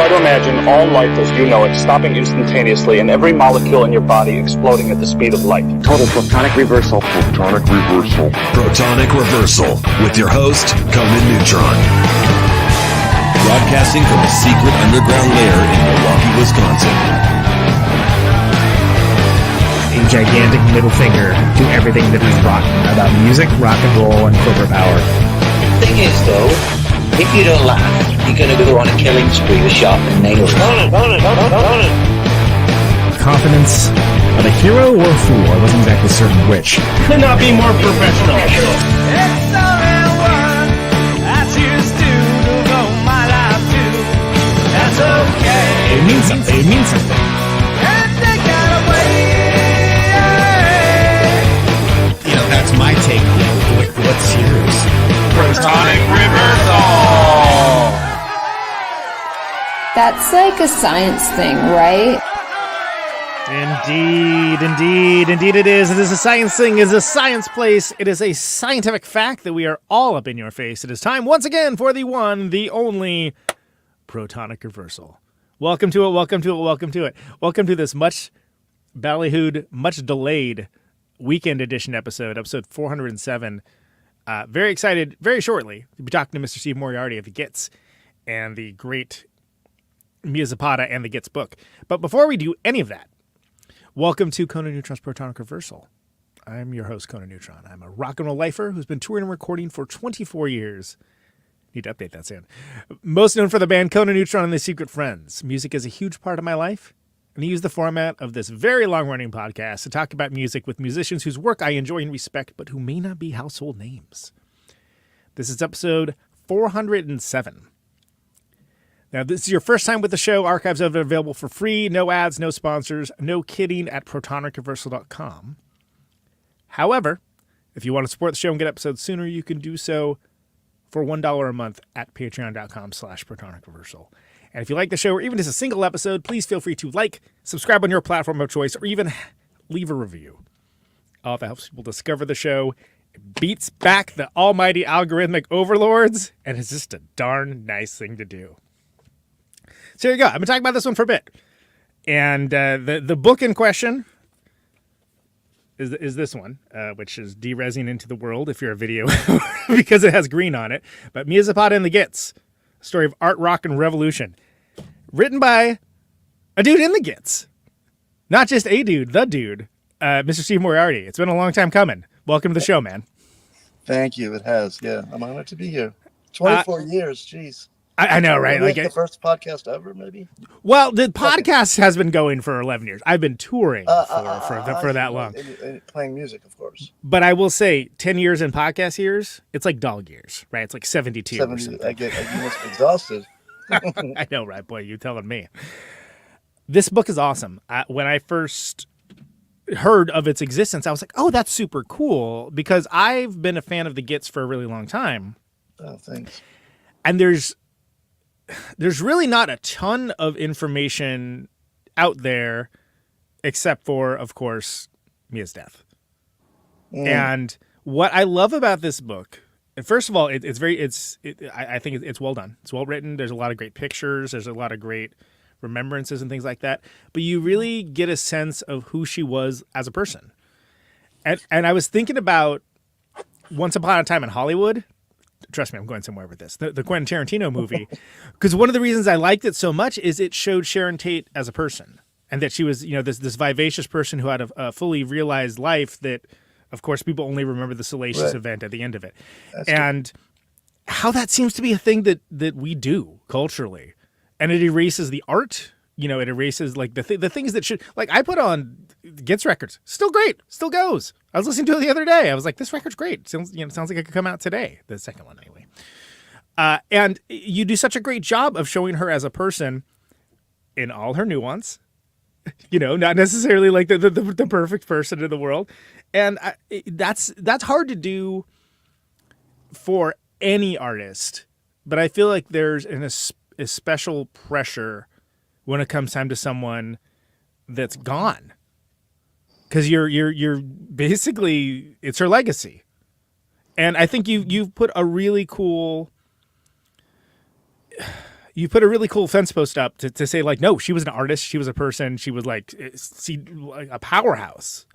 Try to imagine all life as you know it stopping instantaneously and every molecule in your body exploding at the speed of light. Total protonic reversal. Protonic reversal. Protonic reversal with your host, Conan Neutron. Broadcasting from a secret underground lair in Milwaukee, Wisconsin. A gigantic middle finger to everything that is rock about music, rock and roll, and corporate power. The thing is, though, if you don't laugh, you're going to go on a killing spree with sharpened nails. Confidence of a hero or a fool. I wasn't exactly certain which. Could not be more professional. It means something. It means something. You know, that's my take on it. What's yours? Protonic reversal. That's like a science thing, right? Indeed it is. It is a science thing. It is a science place. It is a scientific fact that we are all up in your face. It is time once again for the one, the only Protonic reversal. Welcome to it. Welcome to this much ballyhooed, much delayed weekend edition episode 407. Very excited, very shortly, to be talking to Mr. Steve Moriarty of the Gits and the great Mia Zapata and the Gits book. But before we do any of that, welcome to Conan Neutron's Protonic Reversal. I'm your host, Conan Neutron. I'm a rock and roll lifer who's been touring and recording for 24 years. Need to update that soon. Most known for the band Conan Neutron and the Secret Friends. Music is a huge part of my life, and I use the format of this very long-running podcast to talk about music with musicians whose work I enjoy and respect, but who may not be household names. This is episode 407. Now, this is your first time with the show. Archives of it are available for free. No ads, no sponsors, no kidding at protonicreversal.com. However, if you want to support the show and get episodes sooner, you can do so for $1 a month at patreon.com/protonicreversal. And if you like the show or even just a single episode, please feel free to like, subscribe on your platform of choice, or even leave a review. All of that helps people discover the show. It beats back the almighty algorithmic overlords, and it's just a darn nice thing to do. So here you go. I've been talking about this one for a bit. And the book in question is this one, which is De-Resing into the World, if you're a video, because it has green on it. But Mia Zapata and the Gits, story of art, rock, and revolution. Written by a dude in the Gits. Not just a dude, the dude, Mr. Steve Moriarty. It's been a long time coming. Welcome to the show, man. Thank you. It has. Yeah, I'm honored to be here. 24 years. Jeez. I know, right? Like the first podcast ever, maybe? Well, the podcast has been going for 11 years. I've been touring for that long. And playing music, of course. But I will say, 10 years in podcast years, it's like dog years, right? It's like 72 or something. You must be exhausted. I know, right? Boy, you telling me. This book is awesome. When I first heard of its existence, I was like, oh, that's super cool, because I've been a fan of the Gits for a really long time. Oh, thanks. And there's really not a ton of information out there, except for, of course, Mia's death. And what I love about this book, first of all, I think it's well done. It's well written. There's a lot of great pictures. There's a lot of great remembrances and things like that. But you really get a sense of who she was as a person. And I was thinking about Once Upon a Time in Hollywood. Trust me, I'm going somewhere with this. The Quentin Tarantino movie. Because one of the reasons I liked it so much is it showed Sharon Tate as a person. And that she was, this vivacious person who had a fully realized life that, of course, people only remember the salacious event at the end of it. That's true. How that seems to be a thing that we do culturally. And it erases the art. It erases like the things that should, like I put on Gits records. Still great. Still goes. I was listening to it the other day. I was like, this record's great. Sounds like it could come out today. The second one anyway. And you do such a great job of showing her as a person in all her nuance. Not necessarily like the perfect person in the world. And that's hard to do for any artist. But I feel like there's a special pressure when it comes time to someone that's gone. Because you're basically, it's her legacy. And I think you've put a really cool, you put a really cool fence post up to say like, no, she was an artist. She was a person. She was like a powerhouse.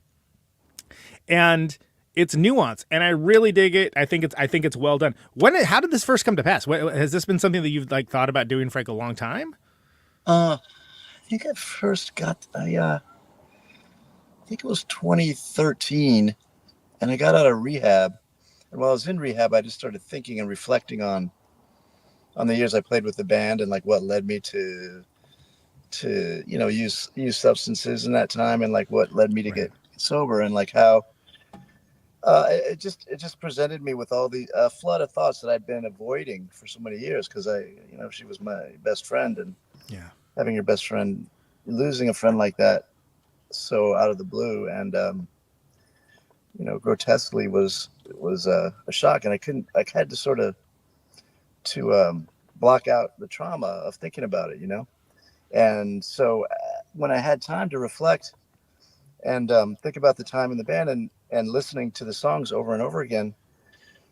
And it's nuance, and I really dig it. I think it's well done. How did this first come to pass? Has this been something that you've like thought about doing for like a long time? I think I first got. I think it was 2013, and I got out of rehab. And while I was in rehab, I just started thinking and reflecting on the years I played with the band and like what led me to use substances in that time, and like what led me to get sober, and like how it just presented me with all the flood of thoughts that I'd been avoiding for so many years, because she was my best friend, and having your best friend, losing a friend like that so out of the blue and grotesquely was a shock, and I had to sort of block out the trauma of thinking about it, and so when I had time to reflect and think about the time in the band and listening to the songs over and over again,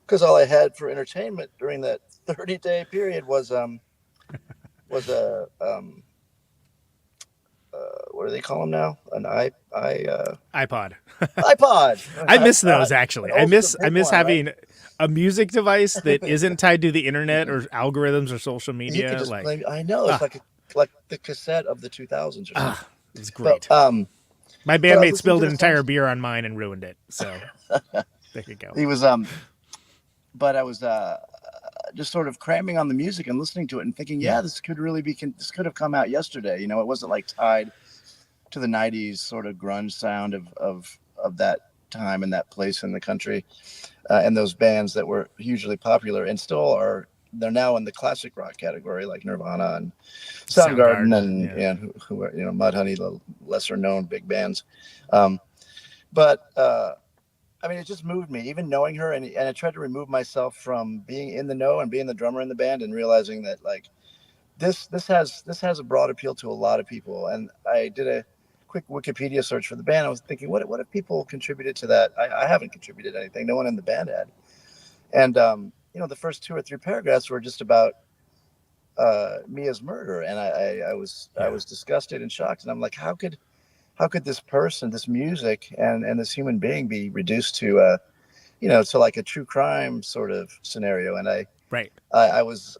because all I had for entertainment during that 30-day period was what do they call them now? An iPod. iPod. I miss those actually. I miss having right? a music device that isn't tied to the internet or algorithms or social media. You could just I know it's like the cassette of the 2000s or something. It's great. But, my bandmate spilled an entire beer on mine and ruined it. So there you go. He was but I was just sort of cramming on the music and listening to it and thinking, this could have come out yesterday. It wasn't like tied to the 90s sort of grunge sound of that time and that place in the country, and those bands that were hugely popular and still are. They're now in the classic rock category, like Nirvana and Soundgarden and who are, Mudhoney, the lesser known big bands. But I mean, it just moved me, even knowing her, and I tried to remove myself from being in the know and being the drummer in the band, and realizing that like this has a broad appeal to a lot of people. And I did a quick Wikipedia search for the band. I was thinking, what if people contributed to that? I haven't contributed anything. No one in the band had. And the first 2 or 3 paragraphs were just about Mia's murder, and I was disgusted and shocked. And I'm like, how could this person, this music, and this human being be reduced to to like a true crime sort of scenario? And I was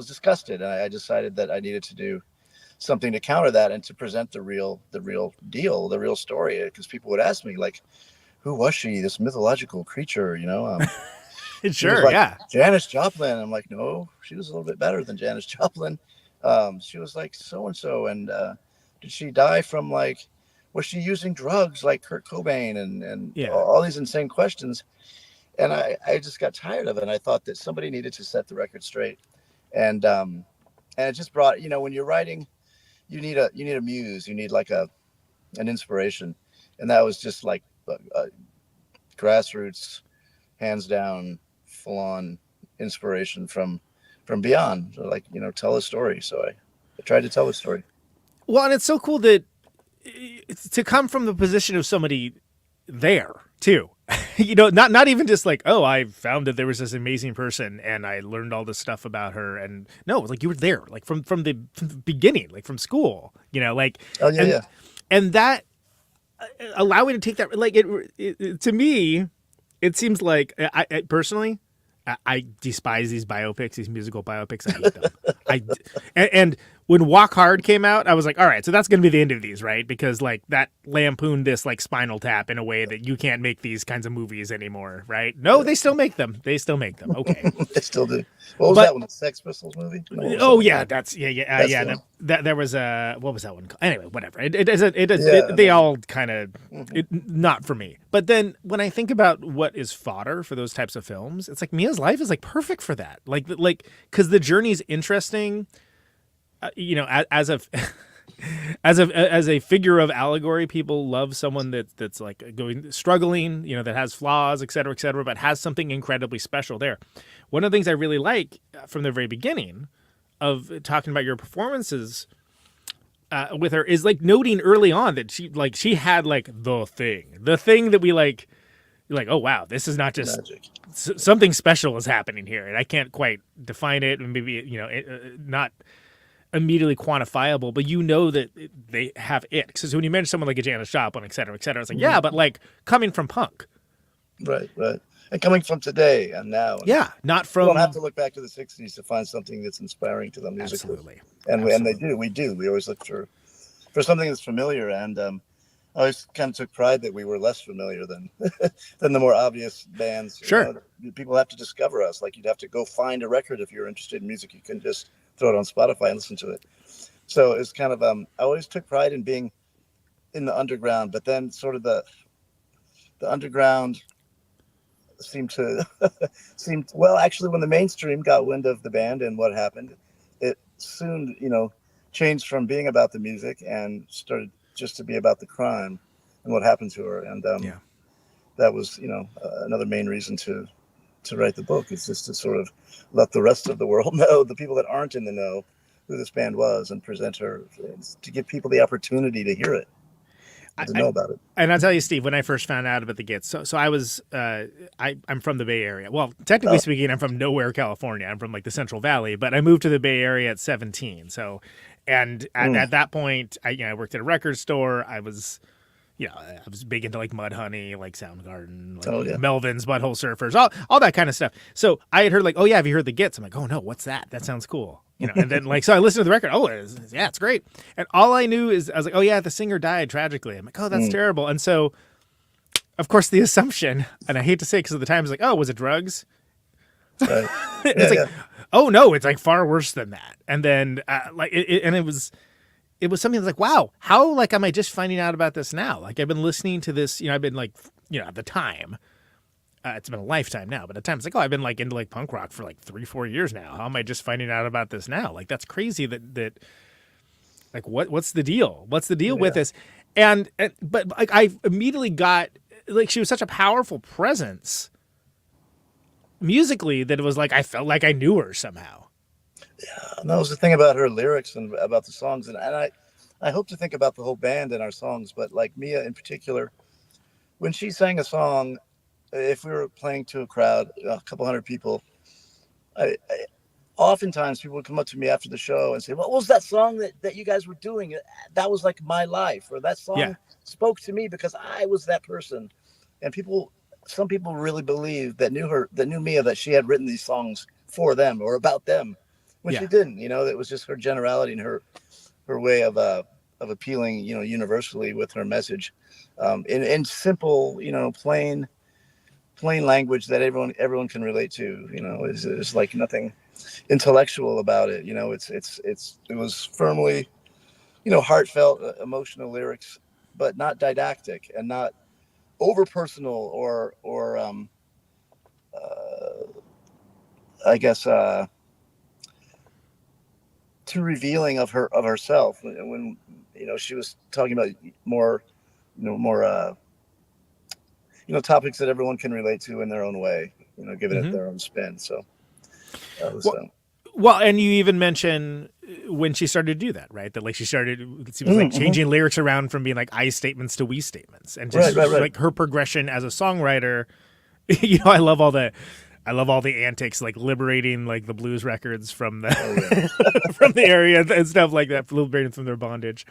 disgusted, and I decided that I needed to do something to counter that and to present the real deal, the real story. Because people would ask me like, who was she? This mythological creature, Sure, like Janis Joplin. I'm like, no, she was a little bit better than Janis Joplin. She was like so-and-so. And did she die from was she using drugs like Kurt Cobain and all these insane questions? And I just got tired of it. And I thought that somebody needed to set the record straight. And it just brought, when you're writing, you need a muse, you need like an inspiration. And that was just like grassroots, hands down, full on inspiration from beyond. So tell a story. So I tried to tell a story. Well, and it's so cool that to come from the position of somebody there too, not even just like, oh, I found that there was this amazing person and I learned all this stuff about her. And no, like you were there, like from the beginning, like from school, and that allowing to take that, like it to me, it seems like I personally, I despise these biopics, these musical biopics. I hate them. And when Walk Hard came out, I was like, all right, so that's going to be the end of these, right? Because like that lampooned this like Spinal Tap in a way that you can't make these kinds of movies anymore, right? No, they still make them. They still make them. Okay. They still do. What was that one? The Sex Pistols movie? No, that's there was what was that one called? Anyway, whatever. They all kind of not for me. But then when I think about what is fodder for those types of films, it's like Mia's life is like perfect for that. Like because the journey's interesting. As a figure of allegory, people love someone that's like struggling, that has flaws, et cetera, but has something incredibly special there. One of the things I really like from the very beginning of talking about your performances with her is like noting early on that she had like the thing that we like You're like, oh wow, this is not just Magic. something special is happening here, and I can't quite define it, and maybe not immediately quantifiable, but you know that they have it. Because when you mention someone like a Janis Joplin, et cetera, it's like, yeah, but like coming from punk. Right. And coming from today and now. Yeah, not from... You don't have to look back to the 60s to find something that's inspiring to them musically. Absolutely. And they do. We do. We always look for something that's familiar. And I always kind of took pride that we were less familiar than the more obvious bands. Sure. People have to discover us. Like, you'd have to go find a record if you're interested in music. You couldn't just throw it on Spotify and listen to it. So it's kind of, I always took pride in being in the underground, but then sort of the underground seemed well, actually, when the mainstream got wind of the band and what happened, it soon, changed from being about the music and started just to be about the crime and what happened to her. And that was, another main reason to write the book, is just to sort of let the rest of the world know, the people that aren't in the know, who this band was, and present her, to give people the opportunity to hear it, to know about it. And I'll tell you, Steve, when I first found out about the Gits, so I was, I'm from the Bay Area. Well, technically speaking, I'm from nowhere, California. I'm from like the Central Valley, but I moved to the Bay Area at 17. So, and at that point, I worked at a record store. I was big into like Mudhoney, like Soundgarden, like Melvins, Butthole Surfers, all that kind of stuff. So I had heard like, oh yeah, have you heard the Gits? I'm like, oh no, what's that? That sounds cool. And then like, so I listened to the record. Oh, it's great. And all I knew is I was like, oh yeah, the singer died tragically. I'm like, oh, that's terrible. And so, of course, the assumption, and I hate to say because at the time, it's like, oh, was it drugs? Right. It's like, oh no, it's like far worse than that. And then it was something that's like, wow, how like am I just finding out about this now? Like I've been listening to this, I've been like, at the time, it's been a lifetime now, but at times like, oh, I've been like into like punk rock for like 3-4 years now. How am I just finding out about this now? Like that's crazy that like what's the deal? What's the deal with this? But like I immediately got like, she was such a powerful presence musically that it was like I felt like I knew her somehow. Yeah, and that was the thing about her lyrics and about the songs, and I hope to think about the whole band and our songs, but like Mia in particular, when she sang a song, if we were playing to a crowd, a couple hundred people, oftentimes people would come up to me after the show and say, what was that song that you guys were doing? That was like my life, or that song spoke to me because I was that person. And some people really believed that knew Mia, that she had written these songs for them or about them, when she didn't. It was just her generality and her way of appealing, universally with her message, in simple, plain language that everyone can relate to. It's like nothing intellectual about it. It was firmly, heartfelt, emotional lyrics, but not didactic and not over personal or I guess too revealing of herself. When she was talking about more topics that everyone can relate to in their own way, giving it their own spin. So that was well, and you even mention when she started to do that, right? That like she started, it seems like changing lyrics around from being like I statements to we statements, and just like her progression as a songwriter. I love all the antics, like liberating like the blues records from the from the area and stuff like that, liberating from their bondage,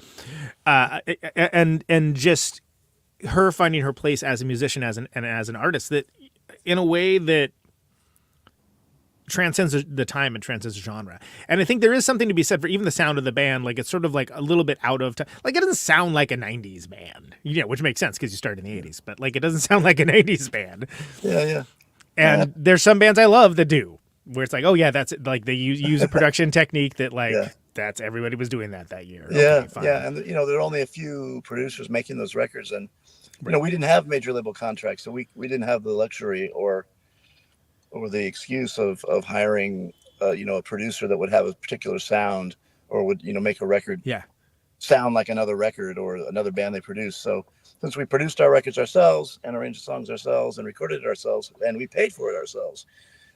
and just her finding her place as a musician, as an artist, that in a way that transcends the time and transcends the genre. And I think there is something to be said for even the sound of the band. Like it's sort of like a little bit out of time. Like it doesn't sound like a 90s band, which makes sense because you started in the 80s, but like it doesn't sound like a 90s band. Yeah. And there's some bands I love that do, where it's like, oh yeah, that's it. Like they use a production technique that like that's everybody was doing that year. Yeah, okay, and there are only a few producers making those records, and we didn't have major label contracts, so we didn't have the luxury or the excuse of hiring a producer that would have a particular sound or would make a record sound like another record or another band they produced. So since we produced our records ourselves and arranged the songs ourselves and recorded it ourselves and we paid for it ourselves,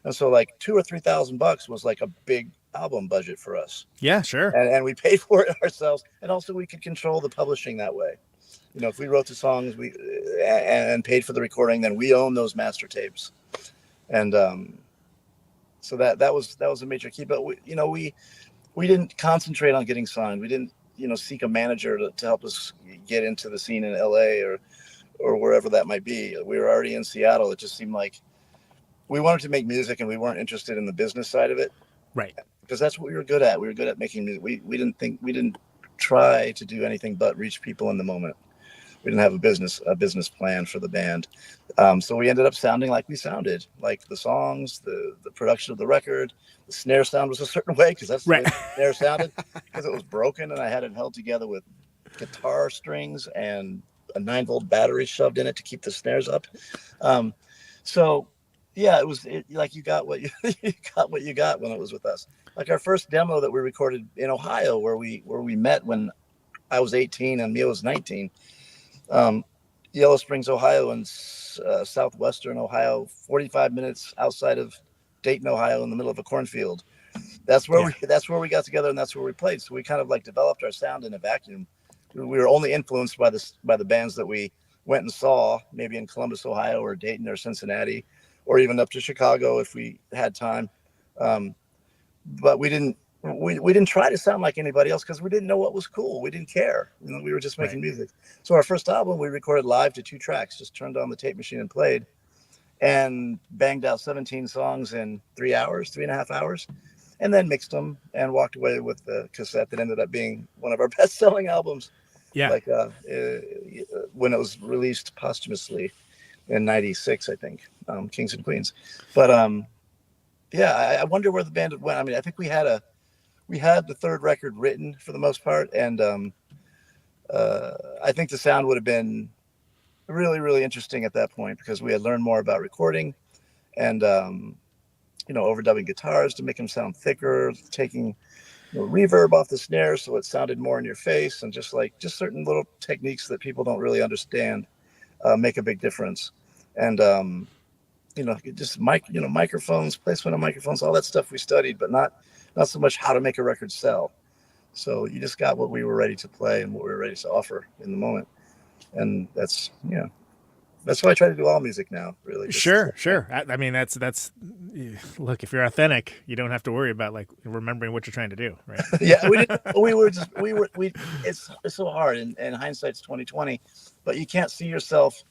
and so like $2,000 or $3,000 was like a big album budget for us. Yeah, sure. And we paid for it ourselves, and also we could control the publishing that way. You know, if we wrote the songs and paid for the recording, then we own those master tapes. And so that was a major key. But we didn't concentrate on getting signed. We didn't seek a manager to help us get into the scene in LA or wherever that might be. We were already in Seattle. It just seemed like we wanted to make music and we weren't interested in the business side of it. Right. Because that's what we were good at. We were good at making music. We didn't try to do anything but reach people in the moment. We didn't have a business plan for the band. So we ended up sounding like we sounded, like the songs, the production of the record. The snare sound was a certain way because that's the way the snare sounded, because it was broken and I had it held together with guitar strings and a 9-volt battery shoved in it to keep the snares up. So yeah, it was like you got what you got what you got when it was with us. Like our first demo that we recorded in Ohio, where we met when I was 18 and Mia was 19. Yellow Springs, Ohio, and southwestern Ohio, 45 minutes outside of Dayton, Ohio, in the middle of a cornfield. That's where we got together, and that's where we played. So we kind of like developed our sound in a vacuum. We were only influenced by the bands that we went and saw, maybe in Columbus, Ohio, or Dayton, or Cincinnati, or even up to Chicago if we had time. But we didn't try to sound like anybody else because we didn't know what was cool. We didn't care. We were just making music. So our first album, we recorded live to 2 tracks, just turned on the tape machine and played, and banged out 17 songs in 3.5 hours, and then mixed them and walked away with the cassette that ended up being one of our best-selling albums. Yeah. Like when it was released posthumously in '96, I think, Kings and Queens. But I wonder where the band went. I mean, I think we had the third record written for the most part, and I think the sound would have been really, really interesting at that point because we had learned more about recording and overdubbing guitars to make them sound thicker, taking reverb off the snare so it sounded more in your face, and just certain little techniques that people don't really understand make a big difference. And microphones, placement of microphones, all that stuff we studied, but not so much how to make a record sell. So you just got what we were ready to play and what we were ready to offer in the moment. And that's why I try to do all music now, really. Sure. I mean, that's look, if you're authentic, you don't have to worry about like remembering what you're trying to do, right? Yeah, it's so hard, and hindsight's 20/20, but you can't see yourself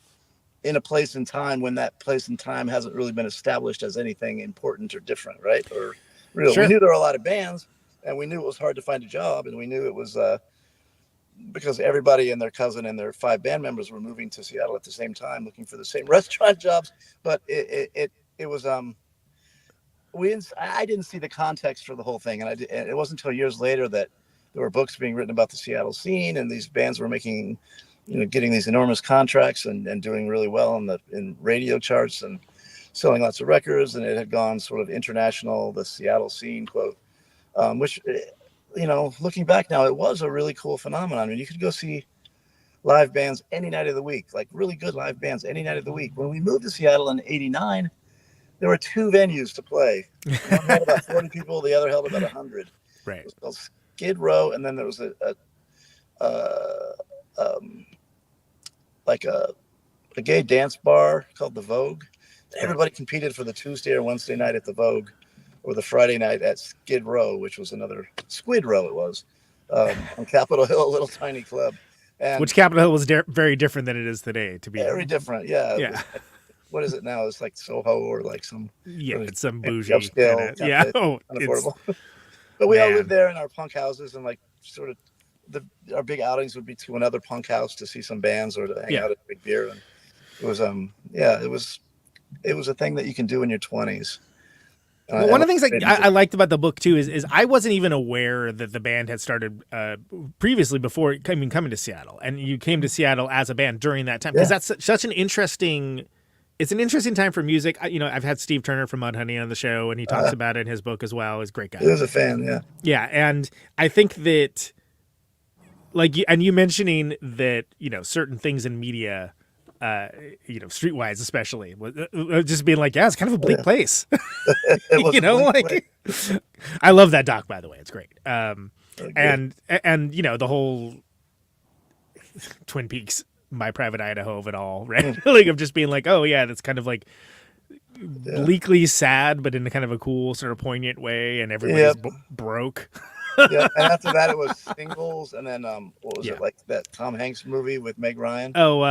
in a place in time when that place in time hasn't really been established as anything important or different, right? Or real. Sure. We knew there were a lot of bands, and we knew it was hard to find a job, and we knew it was because everybody and their cousin and their 5 band members were moving to Seattle at the same time, looking for the same restaurant jobs. But it was I didn't see the context for the whole thing, and it wasn't until years later that there were books being written about the Seattle scene, and these bands were making, getting these enormous contracts and doing really well in radio charts and selling lots of records, and it had gone sort of international, the Seattle scene, quote, which, looking back now, it was a really cool phenomenon. I mean, you could go see live bands any night of the week, like really good live bands any night of the week. When we moved to Seattle in '89, there were 2 venues to play. One held about 40 people, the other held about 100. Right. It was called Skid Row, and then there was a gay dance bar called the Vogue. Everybody competed for the Tuesday or Wednesday night at the Vogue, or the Friday night at Skid Row, which was another Squid Row. It was on Capitol Hill, a little tiny club. And which Capitol Hill was very different than it is today. To be very different, yeah. Yeah. What is it now? It's like Soho or like some it's some bougie upscale, unaffordable. But we all lived there in our punk houses, and like sort of our big outings would be to another punk house to see some bands or to hang out at a big beer. And it was a thing that you can do in your 20s. Well, one of the things I liked about the book too is I wasn't even aware that the band had started previously before coming to Seattle, and you came to Seattle as a band during that time, because that's such an interesting. It's an interesting time for music. I've had Steve Turner from Mudhoney on the show, and he talks about it in his book as well. He's a great guy. He was a fan, yeah. Yeah, and I think that, you mentioning that, certain things in media, streetwise especially, just being like, it's kind of a bleak place. I love that doc, by the way. It's great. And the whole, Twin Peaks, My Private Idaho of it all, right? Like of just being like, oh yeah, that's kind of like bleakly sad, but in a kind of a cool sort of poignant way, and everybody's broke. Yeah, and after that it was Singles, and then what was it, like that Tom Hanks movie with Meg Ryan? Oh,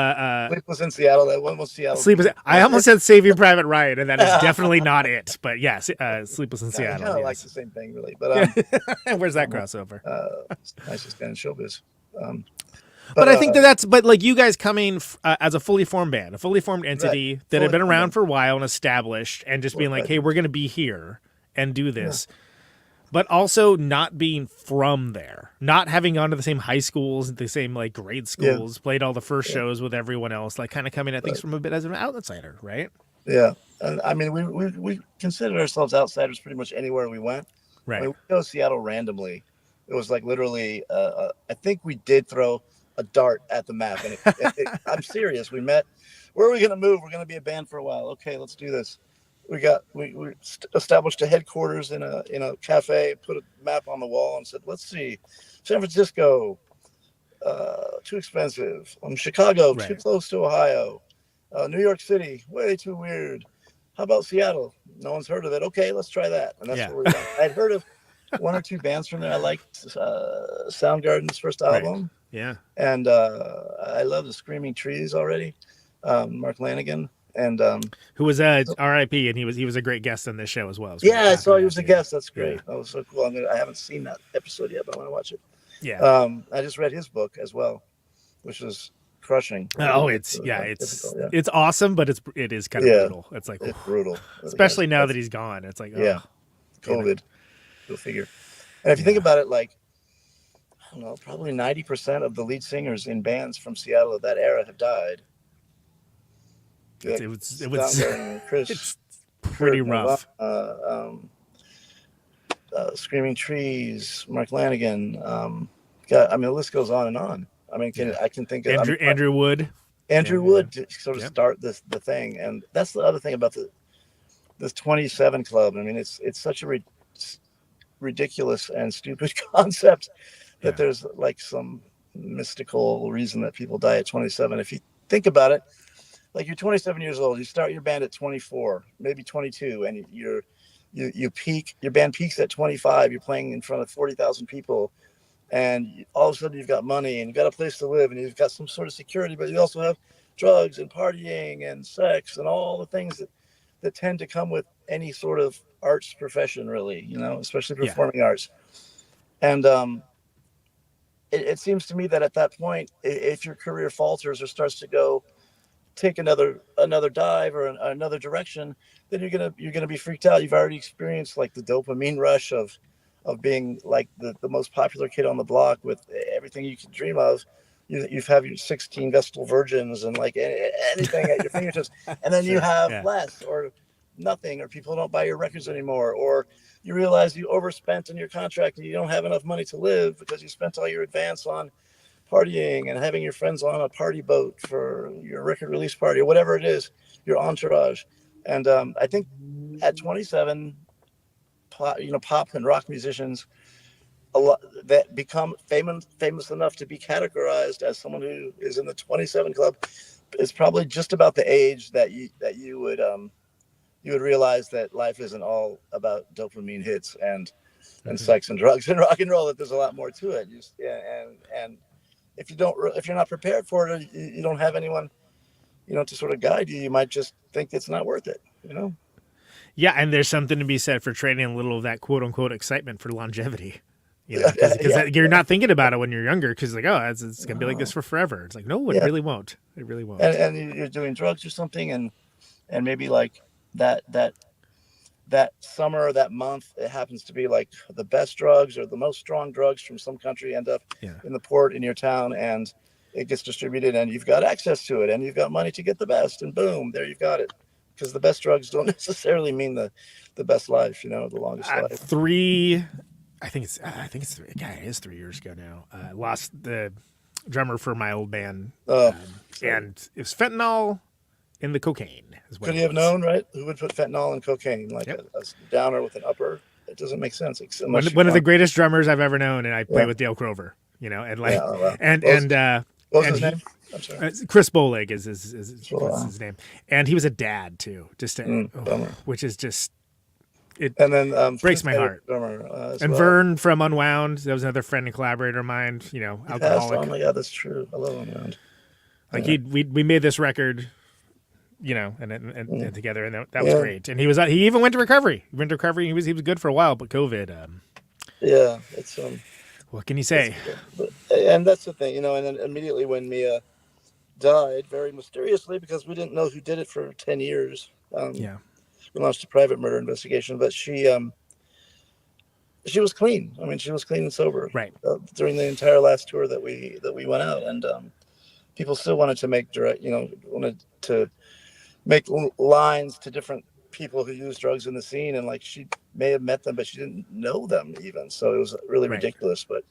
Sleepless in Seattle. That one was Seattle. I almost said Saving Private Ryan, and that is definitely not it. But yes, Sleepless in Seattle. Kind of like the same thing, really. But where's that crossover? Nicest guy in showbiz. But I think but like you guys coming as a fully formed band, a fully formed entity that had been around for a while and established, and just being like, hey, we're going to be here and do this. Yeah. But also not being from there, not having gone to the same high schools, the same like grade schools, played all the first shows with everyone else, like kind of coming at things from a bit as an outsider, right? Yeah, and I mean we considered ourselves outsiders pretty much anywhere we went. Right. I mean, we go to Seattle randomly. It was like literally, I think we did throw a dart at the map, and I'm serious. We met. Where are we going to move? We're going to be a band for a while. Okay, let's do this. We established a headquarters in a cafe, put a map on the wall, and said, "Let's see, San Francisco, too expensive. Chicago, too close to Ohio. New York City, way too weird. How about Seattle? No one's heard of it. Okay, let's try that." And that's where we went. I'd heard of one or two bands from there. I liked Soundgarden's first album. Yeah, and I love the Screaming Trees already. Mark Lanigan. And who was R.I.P. and he was a great guest on this show as well. Yeah, I saw he was a guest. That's great. Yeah. That was so cool. I haven't seen that episode yet, but I want to watch it. Yeah. I just read his book as well, which was crushing. Oh, it's awesome, but it is kind of brutal. It's like it's brutal, especially now that he's gone. It's like COVID. Go figure. And if you think about it, like I don't know, probably 90% of the lead singers in bands from Seattle of that era have died. It was Chris, it's pretty rough. Screaming Trees, Mark Lanigan. The list goes on and on. I mean, I can think of Andrew Wood. Andrew Wood to sort of start the thing, and that's the other thing about this 27 Club. I mean, it's such a ridiculous and stupid concept that there's like some mystical reason that people die at 27. If you think about it. Like you're 27 years old, you start your band at 24, maybe 22, and you peak. Your band peaks at 25. You're playing in front of 40,000 people, and all of a sudden you've got money and you've got a place to live and you've got some sort of security, but you also have drugs and partying and sex and all the things that tend to come with any sort of arts profession, really, especially performing arts. And it seems to me that at that point, if your career falters or starts to take another dive or another direction, then you're gonna be freaked out. You've already experienced like the dopamine rush of being like the most popular kid on the block with everything you can dream of. You've have your 16 Vestal Virgins and like anything at your fingertips, and then you have less or nothing, or people don't buy your records anymore, or you realize you overspent in your contract and you don't have enough money to live because you spent all your advance on partying and having your friends on a party boat for your record release party or whatever it is, your entourage. And I think at 27, pop and rock musicians, a lot that become famous enough to be categorized as someone who is in the 27 Club is probably just about the age that you would realize that life isn't all about dopamine hits and sex and drugs and rock and roll. That there's a lot more to it. And if you're not prepared for it, or you don't have anyone, to sort of guide you, you might just think it's not worth it, Yeah, and there's something to be said for trading a little of that quote unquote excitement for longevity. Because you're not thinking about it when you're younger, because like, oh, it's gonna be like this for forever. It's like, no, it really won't. It really won't. And you're doing drugs or something, and maybe like that summer or that month, it happens to be like the best drugs or the most strong drugs from some country end up in the port in your town, and it gets distributed, and you've got access to it, and you've got money to get the best, and boom, there you've got it. Because the best drugs don't necessarily mean the best life, the longest life. I think it's 3. Yeah, it is 3 years ago now. I lost the drummer for my old band, and it was fentanyl in the cocaine. Could he have known, right? Who would put fentanyl in cocaine, like a downer with an upper? It doesn't make sense. One of the greatest drummers I've ever known, and I play with Dale Crover, and like, What was And his name? I'm sorry. Chris Bolig is Wow. was his name, and he was a dad too. Bummer. Which is just And then breaks my heart. Drummer, And well. Vern from Unwound, that was another friend and collaborator of mine. You know, He passed. alcoholic. Oh my god, that's true. I love Unwound. Like we made this record, you know, and together, and that was great. And he even went to recovery. He went to recovery. He was good for a while, but COVID. Yeah, it's What can you say? and that's the thing, you know. And then immediately when Mia died, very mysteriously, because we didn't know who did it for 10 years. Yeah. We launched a private murder investigation, but she was clean. I mean, she was clean and sober, Right. During the entire last tour that we went out, and people still wanted to make lines to different people who use drugs in the scene, and like she may have met them, but she didn't know them even. So it was really ridiculous. But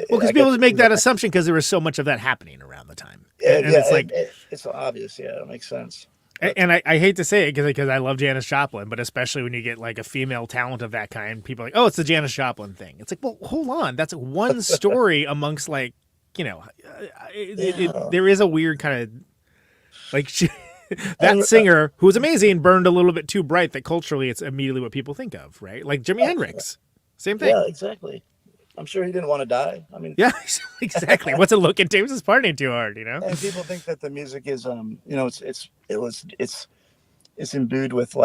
because people would make that assumption because there was so much of that happening around the time, and it's like it's obvious. Yeah, it makes sense. And I hate to say it because I love Janis Joplin, but especially when you get like a female talent of that kind, people are like, oh, it's the Janis Joplin thing. It's like, well, hold on, that's one story amongst like, you know, there is a weird kind of like that singer who was amazing burned a little bit too bright that culturally it's immediately what people think of, right? Like Jimi Hendrix, same thing. Yeah, exactly. I'm sure he didn't want to die. I mean, yeah, exactly. What's it looking to? He was just partying too hard, you know. And people think that the music is, you know, it's imbued with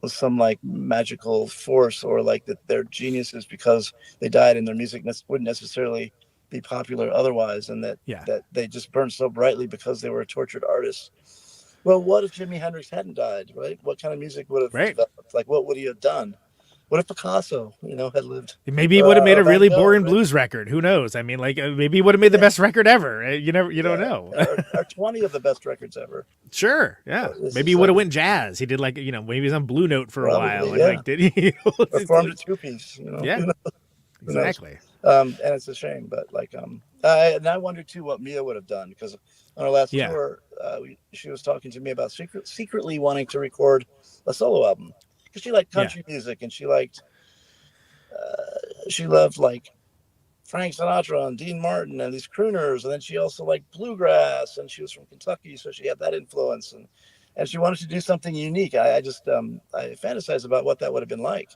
some like magical force, or like that they're geniuses because they died and their music wouldn't necessarily be popular otherwise, and that they just burned so brightly because they were tortured artists. Well, what if Jimi Hendrix hadn't died, right? What kind of music would have developed? Like, what would he have done? What if Picasso, you know, had lived? Maybe he would have made a really boring blues record. Who knows? I mean, like maybe he would have made the best record ever. You don't know. or 20 of the best records ever. Sure, yeah. Maybe he would have went jazz. He did like, you know, maybe he was on Blue Note for a while. And like, did he? Or formed a two-piece. You know? Yeah, exactly. And it's a shame, but like, and I wonder too what Mia would have done, because on our last tour, she was talking to me about secretly wanting to record a solo album. Because she liked country music, and she loved like Frank Sinatra and Dean Martin and these crooners, and then she also liked bluegrass, and she was from Kentucky, so she had that influence, and she wanted to do something unique. I just I fantasize about what that would have been like.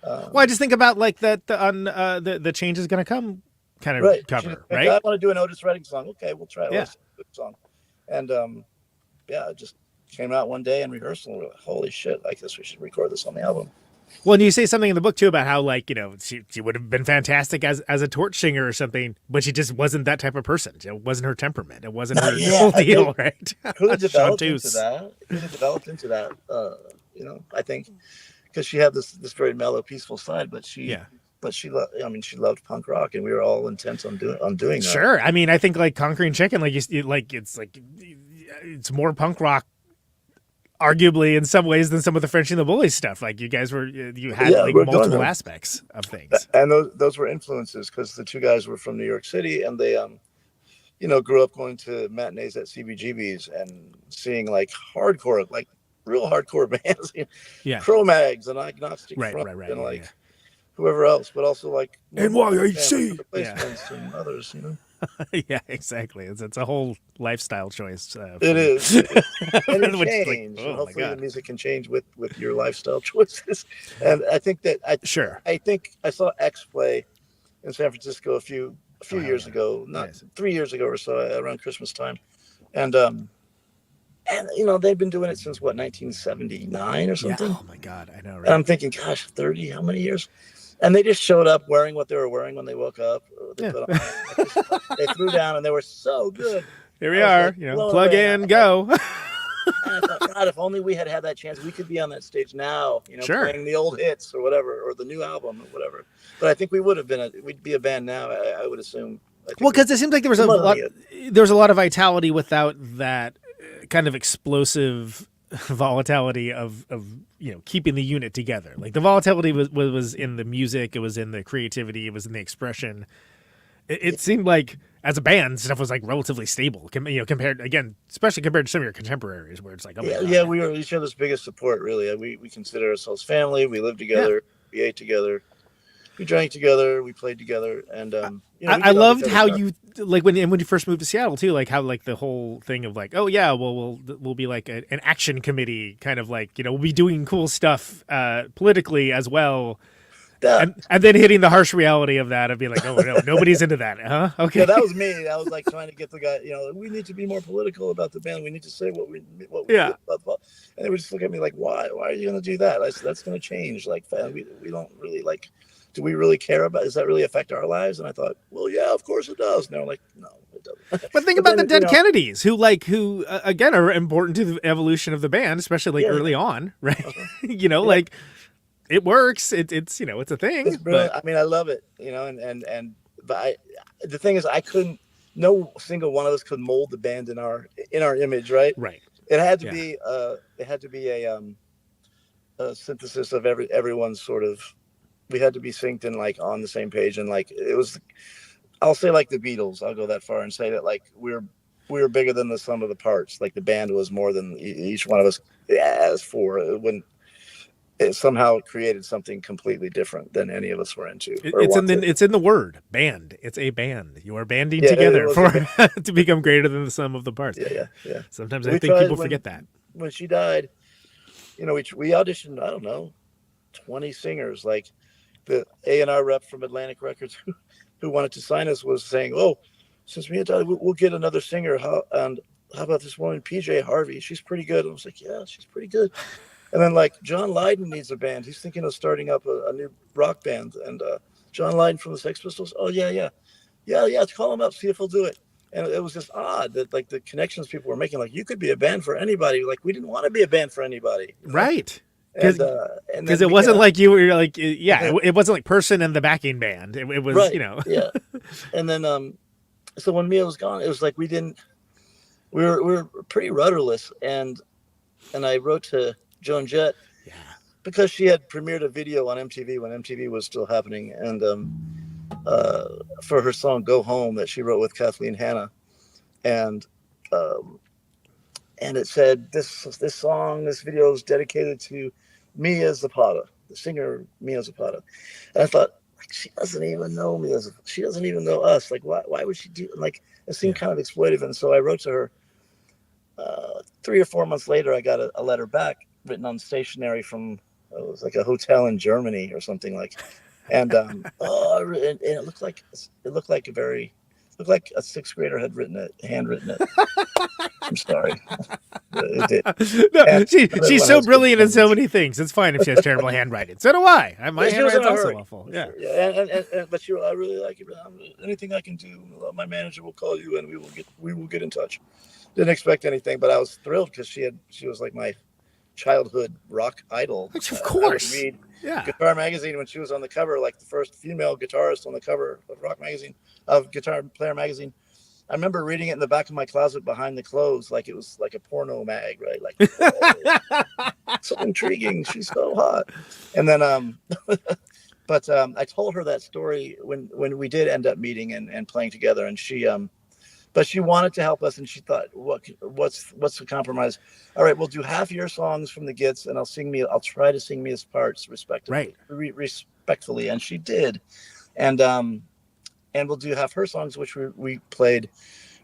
Well, I just think about like that the change is going to come kind of cover, right? I want to do an Otis Redding song. Okay, we'll try Otis Redding song, and it just came out one day in rehearsal, and we're like, holy shit, I guess we should record this on the album. Well, and you say something in the book too about how, like, you know, she would have been fantastic as a torch singer or something, but she just wasn't that type of person. It wasn't her temperament. It wasn't her whole deal, right? Could have developed into that. You know, I think because she had this very mellow, peaceful side, but she loved punk rock, and we were all intent on doing that. Sure. I mean, I think like Conquering Chicken, it's more punk rock, arguably in some ways, than some of the French and the Bullies stuff. Like you guys had multiple aspects of things, and those were influences because the two guys were from New York City, and they grew up going to matinees at CBGB's and seeing like hardcore, like real hardcore bands, Cro-Mags and Agnostic Front, and like whoever else, but also like NYHC, and others, you know. Yeah, exactly. It's a whole lifestyle choice. It is. And it change. Like, hopefully the music can change with your lifestyle choices. And I think that I think I saw X play in San Francisco a few years ago, 3 years ago or so, around Christmas time. And you know, they've been doing it since 1979 or something. Yeah. Oh my God, I know, right? And I'm thinking, gosh, 30, how many years? And they just showed up wearing what they were wearing when they woke up. They threw down, and they were so good. Here we are, like, plug in, go. And I thought, God, if only we had that chance, we could be on that stage now, playing the old hits or whatever, or the new album or whatever. But I think we would have we'd be a band now, I would assume. Well, because it seems like there was a lot of vitality without that kind of explosive volatility of keeping the unit together. Like the volatility was in the music, it was in the creativity, it was in the expression. It seemed like as a band stuff was like relatively stable, compared especially compared to some of your contemporaries, where it's like, we were each other's biggest support, really. We consider ourselves family. We lived together, we ate together, we drank together, we played together, and you know, we I did all loved this how other stuff. you like when you first moved to Seattle too, like how like the whole thing of like, oh yeah, well we'll be like an action committee, kind of like, you know, we'll be doing cool stuff politically as well. Yeah. And then hitting the harsh reality of that, of being like, oh no, nobody's into that, huh? Okay. Yeah, that was me. I was like trying to get the guy. You know, we need to be more political about the band. We need to say what we Yeah. feel about. And they would just look at me like, why? Why are you going to do that? I said, that's going to change. Like, we don't really like. Do we really care about? Does that really affect our lives? And I thought, well, yeah, of course it does. And they're like, no, it doesn't. But think about the dead Kennedys, who again are important to the evolution of the band, especially like early on, right? You know, like it works. It's you know, it's a thing. It's brilliant. I mean, I love it. You know, but the thing is, no single one of us could mold the band in our image, right? Right. It had to be a synthesis of everyone's sort of. We had to be synced and like on the same page, and like it was. I'll say like the Beatles. I'll go that far and say that like we were bigger than the sum of the parts. Like the band was more than each one of us as four. It somehow created something completely different than any of us were into. It's in the word band. It's a band. You are banding together to become greater than the sum of the parts. Yeah. Sometimes I think people forget that. When she died, you know, we auditioned, I don't know, 20 singers. Like the A&R rep from Atlantic Records who wanted to sign us was saying, oh, since Mia died, we'll get another singer. How about this woman, PJ Harvey? She's pretty good. And I was like, yeah, she's pretty good. And then like John Lydon needs a band. He's thinking of starting up a new rock band. And John Lydon from the Sex Pistols. Oh yeah. Call him up, see if he'll do it. And it was just odd that like the connections people were making. Like you could be a band for anybody. Like we didn't want to be a band for anybody. You know? Right. Because it wasn't like you were like, it wasn't like person and the backing band. It was, right, you know. Yeah. And then so when Mia was gone, it was like we were pretty rudderless. And I wrote to Joan Jett because she had premiered a video on MTV when MTV was still happening, and for her song "Go Home" that she wrote with Kathleen Hanna, and it said this video is dedicated to Mia Zapata, the singer Mia Zapata, and I thought like she doesn't even know Mia, she doesn't even know us. Like why would she do like it seemed kind of exploitive, and so I wrote to her. 3 or 4 months later, I got a letter back written on stationery from it was like a hotel in Germany or something like, and it looked like a sixth grader had handwritten it. I'm sorry. It did. No, she's so brilliant in so many things. It's fine if she has terrible handwriting. So do I. My handwriting's also awful. Yeah. But I really like it. Anything I can do, my manager will call you and we will get in touch. Didn't expect anything, but I was thrilled because she was like my childhood rock idol. Of course. I would read Guitar Magazine when she was on the cover, like the first female guitarist on the cover of Rock Magazine, of Guitar Player Magazine. I remember reading it in the back of my closet behind the clothes, like it was like a porno mag, right? Like, so intriguing. She's so hot. And then, but I told her that story when we did end up meeting and playing together, and but she wanted to help us, and she thought, what's the compromise? All right, we'll do half your songs from the Gits, and I'll try to sing Mia's parts respectively, respectfully, and she did, and we'll do half her songs, which we played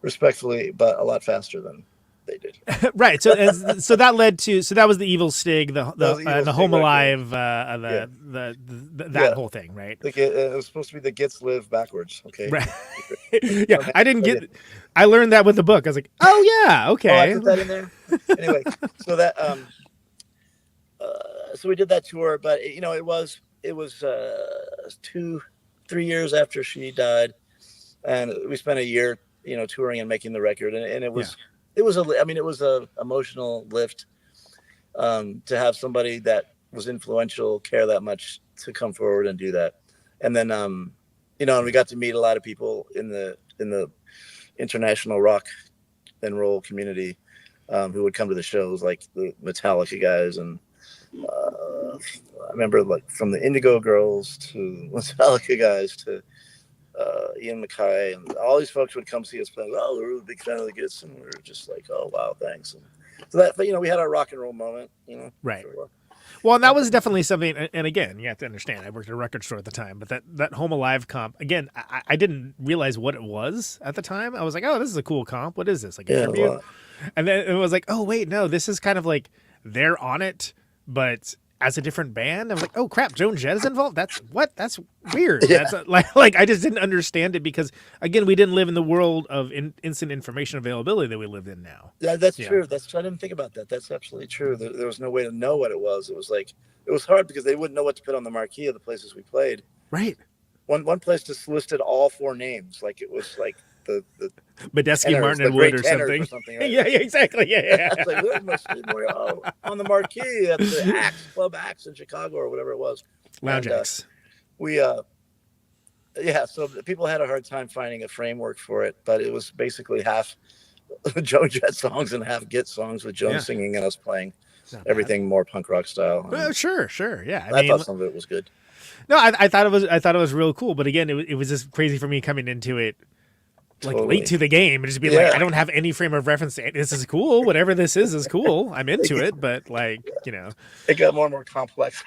respectfully, but a lot faster than they did. Right. So that led to that was the Evil Stig, the Home Alive, that whole thing, right? It was supposed to be the Gits live backwards. Okay. Right. Yeah, I learned that with the book. I was like, oh yeah, okay. I put that in there. Anyway, so that so we did that tour, but it was 2-3 years after she died, and we spent a year touring and making the record, and it was. It was a emotional lift to have somebody that was influential care that much to come forward and do that. And then and we got to meet a lot of people in the international rock and roll community who would come to the shows, like the Metallica guys, and I remember like from the Indigo Girls to Metallica guys to Ian MacKaye, and all these folks would come see us play. Oh, we were a big fan of the Gits, and we were just like, oh wow, thanks. And so that, we had our rock and roll moment, Right. Sure. Well, and that was definitely something. And again, you have to understand, I worked at a record store at the time, but that Home Alive comp, again, I didn't realize what it was at the time. I was like, oh, this is a cool comp. What is this? Like a tribute? Well, And then it was like, oh, wait, no, this is kind of like they're on it, but as a different band. I was like, oh crap, Joan Jett is involved. That's weird. Yeah. That's like I just didn't understand it because again, we didn't live in the world of instant information availability that we live in now. Yeah, that's true. I didn't think about that. That's absolutely true. There was no way to know what it was. It was like it was hard because they wouldn't know what to put on the marquee of the places we played. Right. One place just listed all 4 names, like it was like the Medeski, tenors, Martin, the and Wood great or tenors something. right? Yeah, exactly. Yeah. It's like on the marquee at the Axe Club Axe in Chicago or whatever it was. Lounge And, X. So people had a hard time finding a framework for it, but it was basically half Joan Jett songs and half Gits songs with Joan singing and us playing everything more punk rock style. Sure. Yeah. I thought some of it was good. No, I thought it was real cool, but again, it was just crazy for me coming into it like late to the game and just be like, I don't have any frame of reference to it. This is cool. Whatever this is cool. I'm into it, but like, it got more and more complex.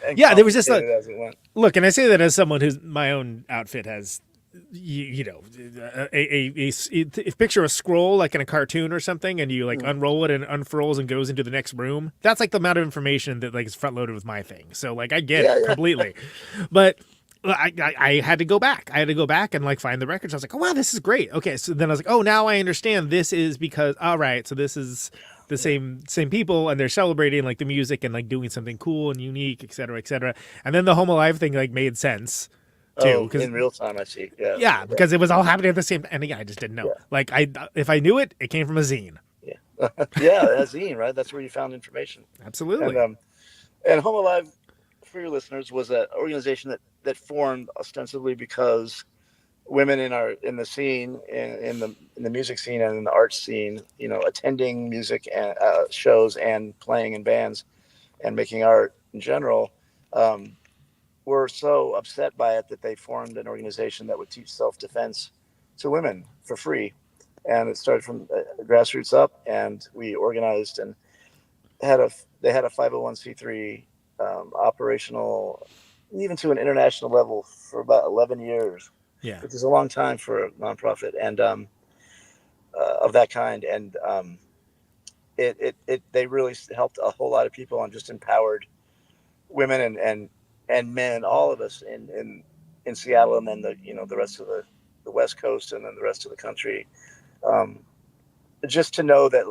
There was just as it went. look, and I say that as someone who's my own outfit has, a picture a scroll like in a cartoon or something, and you like unroll it and unfurls and goes into the next room. That's like the amount of information that like is front loaded with my thing. So like I get it completely, but I had to go back. I had to go back and like find the records. I was like, oh wow, this is great. Okay, so then I was like, oh, now I understand. This is because all right, so this is the same people, and they're celebrating like the music and like doing something cool and unique, et cetera, et cetera. And then the Home Alive thing like made sense too. In real time, I see. Yeah, because it was all happening at the same time. And again, I just didn't know. Yeah. Like if I knew it, it came from a zine. Yeah, a zine, right? That's where you found information. Absolutely. And Home Alive, for your listeners, was an organization that formed ostensibly because women in the scene, in the music scene and in the arts scene, attending music and shows and playing in bands and making art in general, were so upset by it that they formed an organization that would teach self-defense to women for free. And it started from grassroots up, and we organized and they had a 501c3 operational, even to an international level, for about 11 years. Yeah, which is a long time for a nonprofit and of that kind. And they really helped a whole lot of people and just empowered women and men, all of us in Seattle, and then the rest of the West Coast, and then the rest of the country, just to know that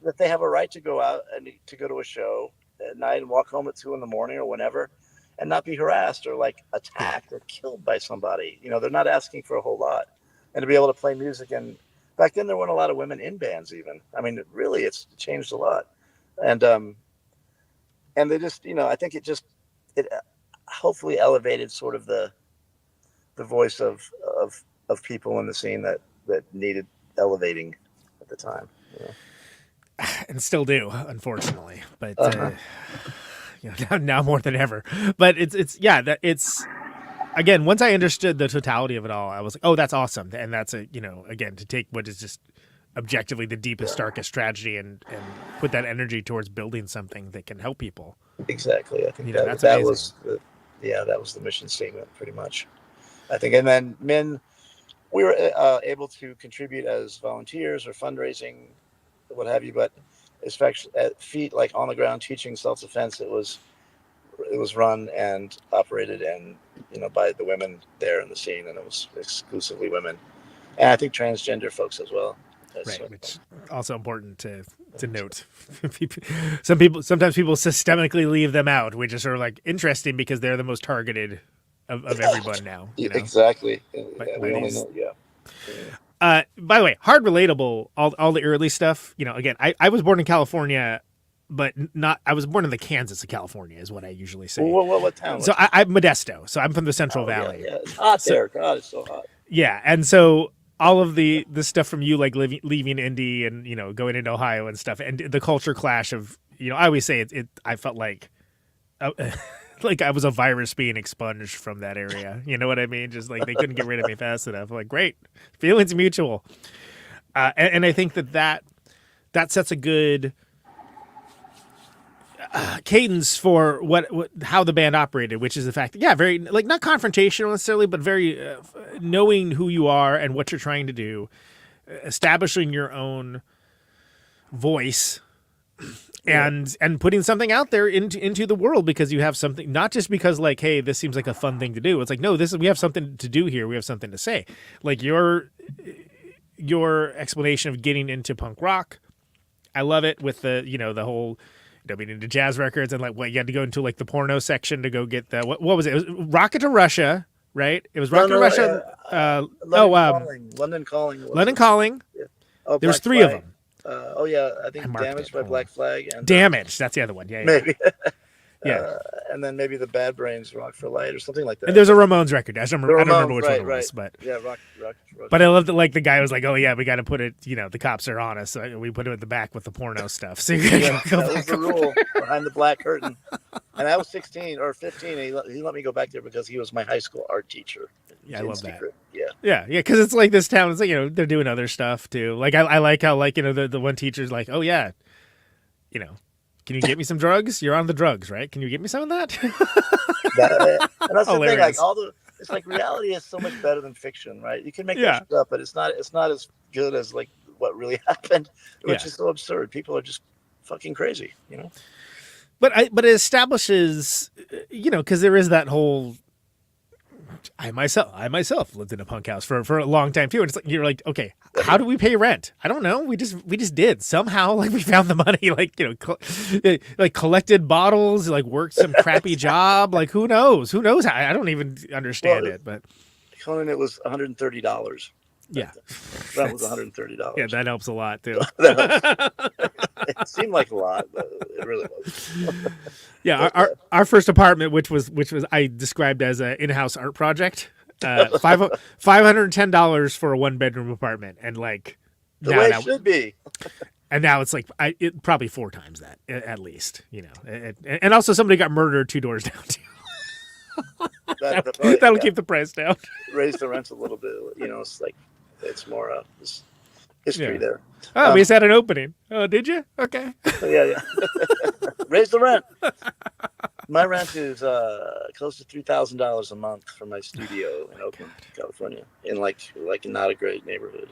that they have a right to go out and to go to a show at night and walk home at 2 a.m. or whenever, and not be harassed or like attacked or killed by somebody. They're not asking for a whole lot, and to be able to play music. And back then there weren't a lot of women in bands even. I mean, it's changed a lot. And they just, I think it hopefully elevated sort of the voice of people in the scene that needed elevating at the time. and still do, unfortunately. But now more than ever. But it's again, once I understood the totality of it all, I was like, oh, that's awesome. And that's again, to take what is just objectively the deepest, darkest tragedy and put that energy towards building something that can help people. Exactly. I think that's that amazing. was that was the mission statement pretty much, I think. And then men, we were able to contribute as volunteers or fundraising, what have you, but especially at feet, like on the ground teaching self-defense, it was run and operated and by the women there in the scene, and it was exclusively women, and I think transgender folks as well. Right, which also important to note. Sometimes people systemically leave them out, which is sort of like interesting because they're the most targeted of everyone now. Exactly. We only know, by the way, hard relatable, all the early stuff. Again, I was born in California, but I was born in the Kansas of California, is what I usually say. What town? So I'm Modesto. So I'm from the Central Valley. Yeah, it's hot there. God, it's so hot. Yeah, and so all of the stuff from you, like leaving Indy and going into Ohio and stuff, and the culture clash of I always say it I felt like like I was a virus being expunged from that area. You know what I mean? Just like they couldn't get rid of me fast enough. I'm like, great, feelings mutual. And I think that sets a good cadence for how the band operated, which is the fact that, very like not confrontational necessarily, but very knowing who you are and what you're trying to do, establishing your own voice, and putting something out there into the world because you have something, not just because like, hey, this seems like a fun thing to do. It's like, no, we have something to do here. We have something to say. Like your explanation of getting into punk rock, I love it with the the whole. Being into jazz records and like you had to go into like the porno section to go get the what was it? It was Rocket to Russia, right? It was Rocket to Russia. London Calling. London Calling. Yeah. Oh, there's Black 3 Flag. of them. I think Damaged by Black Flag. And, Damaged, that's the other one. Yeah. Maybe. Yeah. And then maybe the Bad Brains Rock for Light or something like that. And there's a Ramones record. I don't remember which one it was, but yeah, rock. But I love that like the guy was like, oh yeah, we got to put it. The cops are on us, so we put it at the back with the porno stuff. So that was the rule behind the black curtain. And I was 16 or 15. And he let me go back there because he was my high school art teacher. Yeah, I love that. Yeah, because it's like this town. It's like they're doing other stuff too. Like I like how like the one teacher's like, oh yeah, can you get me some drugs? You're on the drugs, right? Can you get me some of that? And that's the thing. Like it's like reality is so much better than fiction, right? You can make that shit up, but it's not as good as like what really happened, which is so absurd. People are just fucking crazy, But it establishes, because there is that whole. I myself lived in a punk house for a long time too. And it's like you're like, okay, how do we pay rent? I don't know. We just did somehow. Like we found the money. Like like collected bottles. Like worked some crappy job. Like who knows? Who knows how? I don't even understand it. But Conan, it was $130. Yeah, that was $130. Yeah, that helps a lot too. It seemed like a lot, but it really wasn't. Yeah, our first apartment, which was I described as an in-house art project, $510 for a 1-bedroom apartment, and like the way it should be. And now it's like probably 4 times that at least, and also somebody got murdered 2 doors down too. That'll keep the price down. Raise the rent a little bit. It's like it's more history there. Oh, we just had an opening. Oh, did you? Okay. Yeah. Raise the rent. My rent is close to $3,000 a month for my studio in Oakland, California, in like not a great neighborhood.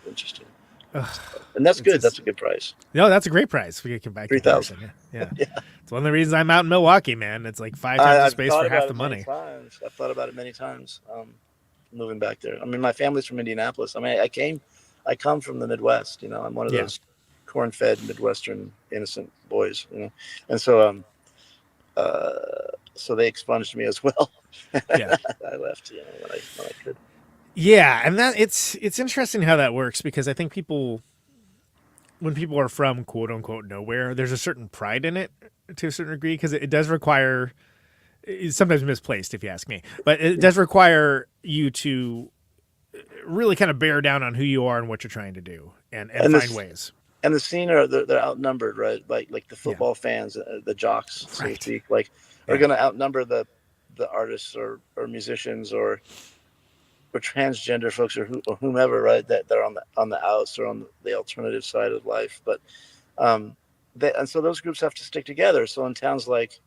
Interesting. And that's good. That's a good price. No, that's a great price. We can buy $3,000. Yeah. It's one of the reasons I'm out in Milwaukee, man. It's like 5 times the space for half the money. I've thought about it many times. Moving back there. I mean, my family's from Indianapolis. I mean, I come from the Midwest. I'm one of those corn-fed Midwestern innocent boys. And so so they expunged me as well. Yeah, I left. When I could. Yeah, and that it's interesting how that works because I think when people are from quote unquote nowhere, there's a certain pride in it to a certain degree because it does require, it's sometimes misplaced if you ask me, but it does require you to really kind of bear down on who you are and what you're trying to do and find ways. And the scene they're outnumbered, right? Like the football fans, the jocks, so to speak, are going to outnumber the artists or musicians or transgender folks or whomever, right? That they're on the outs or on the alternative side of life. But and so those groups have to stick together. So in towns like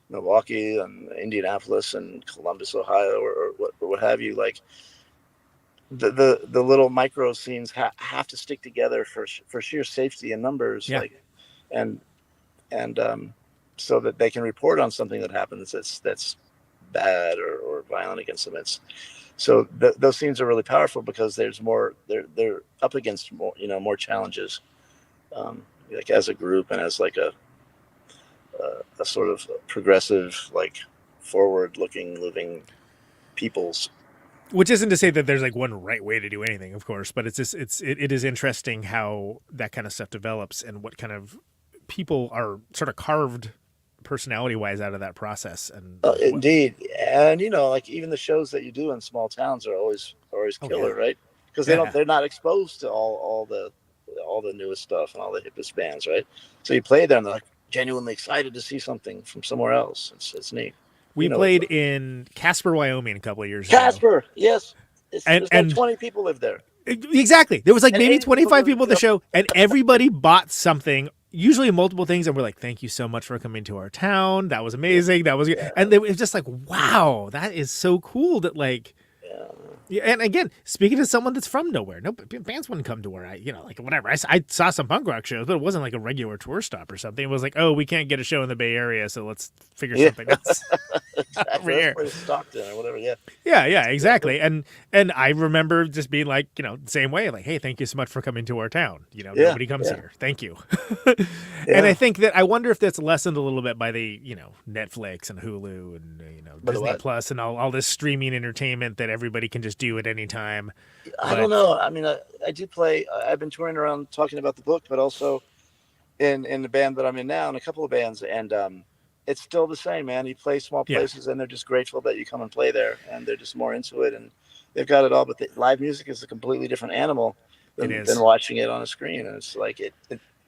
Milwaukee and Indianapolis and Columbus, Ohio, or what have you, like the little micro scenes have to stick together for sheer safety and numbers, and so that they can report on something that happens that's bad or violent against them. So those scenes are really powerful because there's more. They're up against more, more challenges, like as a group and as like a sort of progressive, like forward-looking, living peoples. Which isn't to say that there's like one right way to do anything, of course, but it is interesting how that kind of stuff develops and what kind of people are sort of carved personality-wise out of that process. And indeed, and like even the shows that you do in small towns are always killer, right? Because they're not exposed to all the newest stuff and all the hippest bands, right? So you play there and they're like genuinely excited to see something from somewhere else. It's neat. We played in Casper, Wyoming a couple of years ago. Casper, yes. There's like 20 people live there. Exactly. There was like maybe 25 people at the show, and everybody bought something usually multiple things, and we're like, thank you so much for coming to our town. That was amazing. That was good. And it was just like, wow, that is so cool that like, yeah. And again, speaking to someone that's from nowhere, no bands wouldn't come to where like whatever. I saw some punk rock shows, but it wasn't like a regular tour stop or something. It was like, oh, we can't get a show in the Bay Area, so let's figure something else over here. Stockton or whatever. Yeah. Yeah, exactly. And I remember just being like, same way, like, hey, thank you so much for coming to our town. Nobody comes here. Thank you. And I think that I wonder if that's lessened a little bit by the Netflix and Hulu and Disney Plus and all this streaming entertainment that everybody can just do at any time. I don't know. I mean, I do play. I've been touring around talking about the book, but also in the band that I'm in now, and a couple of bands, and it's still the same, man. You play small places, and they're just grateful that you come and play there, and they're just more into it, and they've got it all. But the live music is a completely different animal than watching it on a screen, and it's like it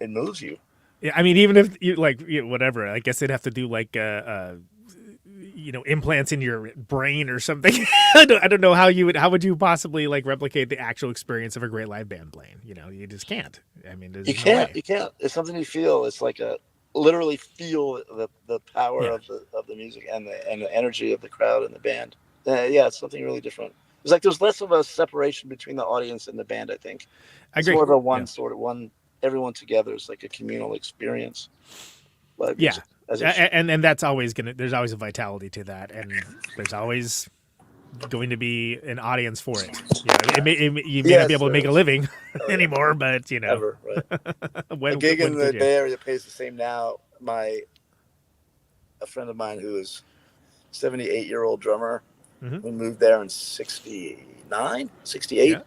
moves you. Yeah, I mean, even if you whatever, I guess they'd have to do like implants in your brain or something. I don't know how would you possibly like replicate the actual experience of a great live band playing? You just can't. I mean, you can't. It's something you feel. It's like literally feel the power of the music and the energy of the crowd and the band. It's something really different. It's like there's less of a separation between the audience and the band. I think I agree. More of a one. Everyone together is like a communal experience. And that's always there's always a vitality to that, and there's always going to be an audience for it. You may not be able to make a living anymore, but ever, right. A gig in the Bay Area pays the same now. A friend of mine who is 78-year-old drummer who moved there in 69, 68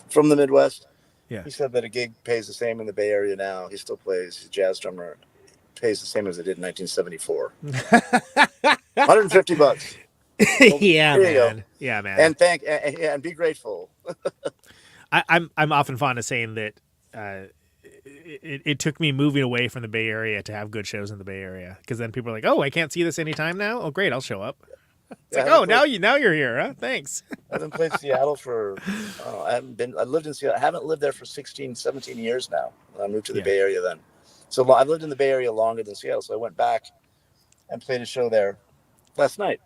from the Midwest. Yeah. He said that a gig pays the same in the Bay Area now. He still plays. He's a jazz drummer. Pays the same as it did in 1974. $150. Yeah, man. Yeah, man. And be grateful. I'm often fond of saying that it took me moving away from the Bay Area to have good shows in the Bay Area, because then people are like, oh, I can't see this anytime now. Oh, great, I'll show up. It's like, now you're here, huh? Thanks. I haven't played Seattle for. I lived in Seattle. I haven't lived there for 16, 17 years now. I moved to the Bay Area then. So I've lived in the Bay Area longer than Seattle. So I went back and played a show there last night.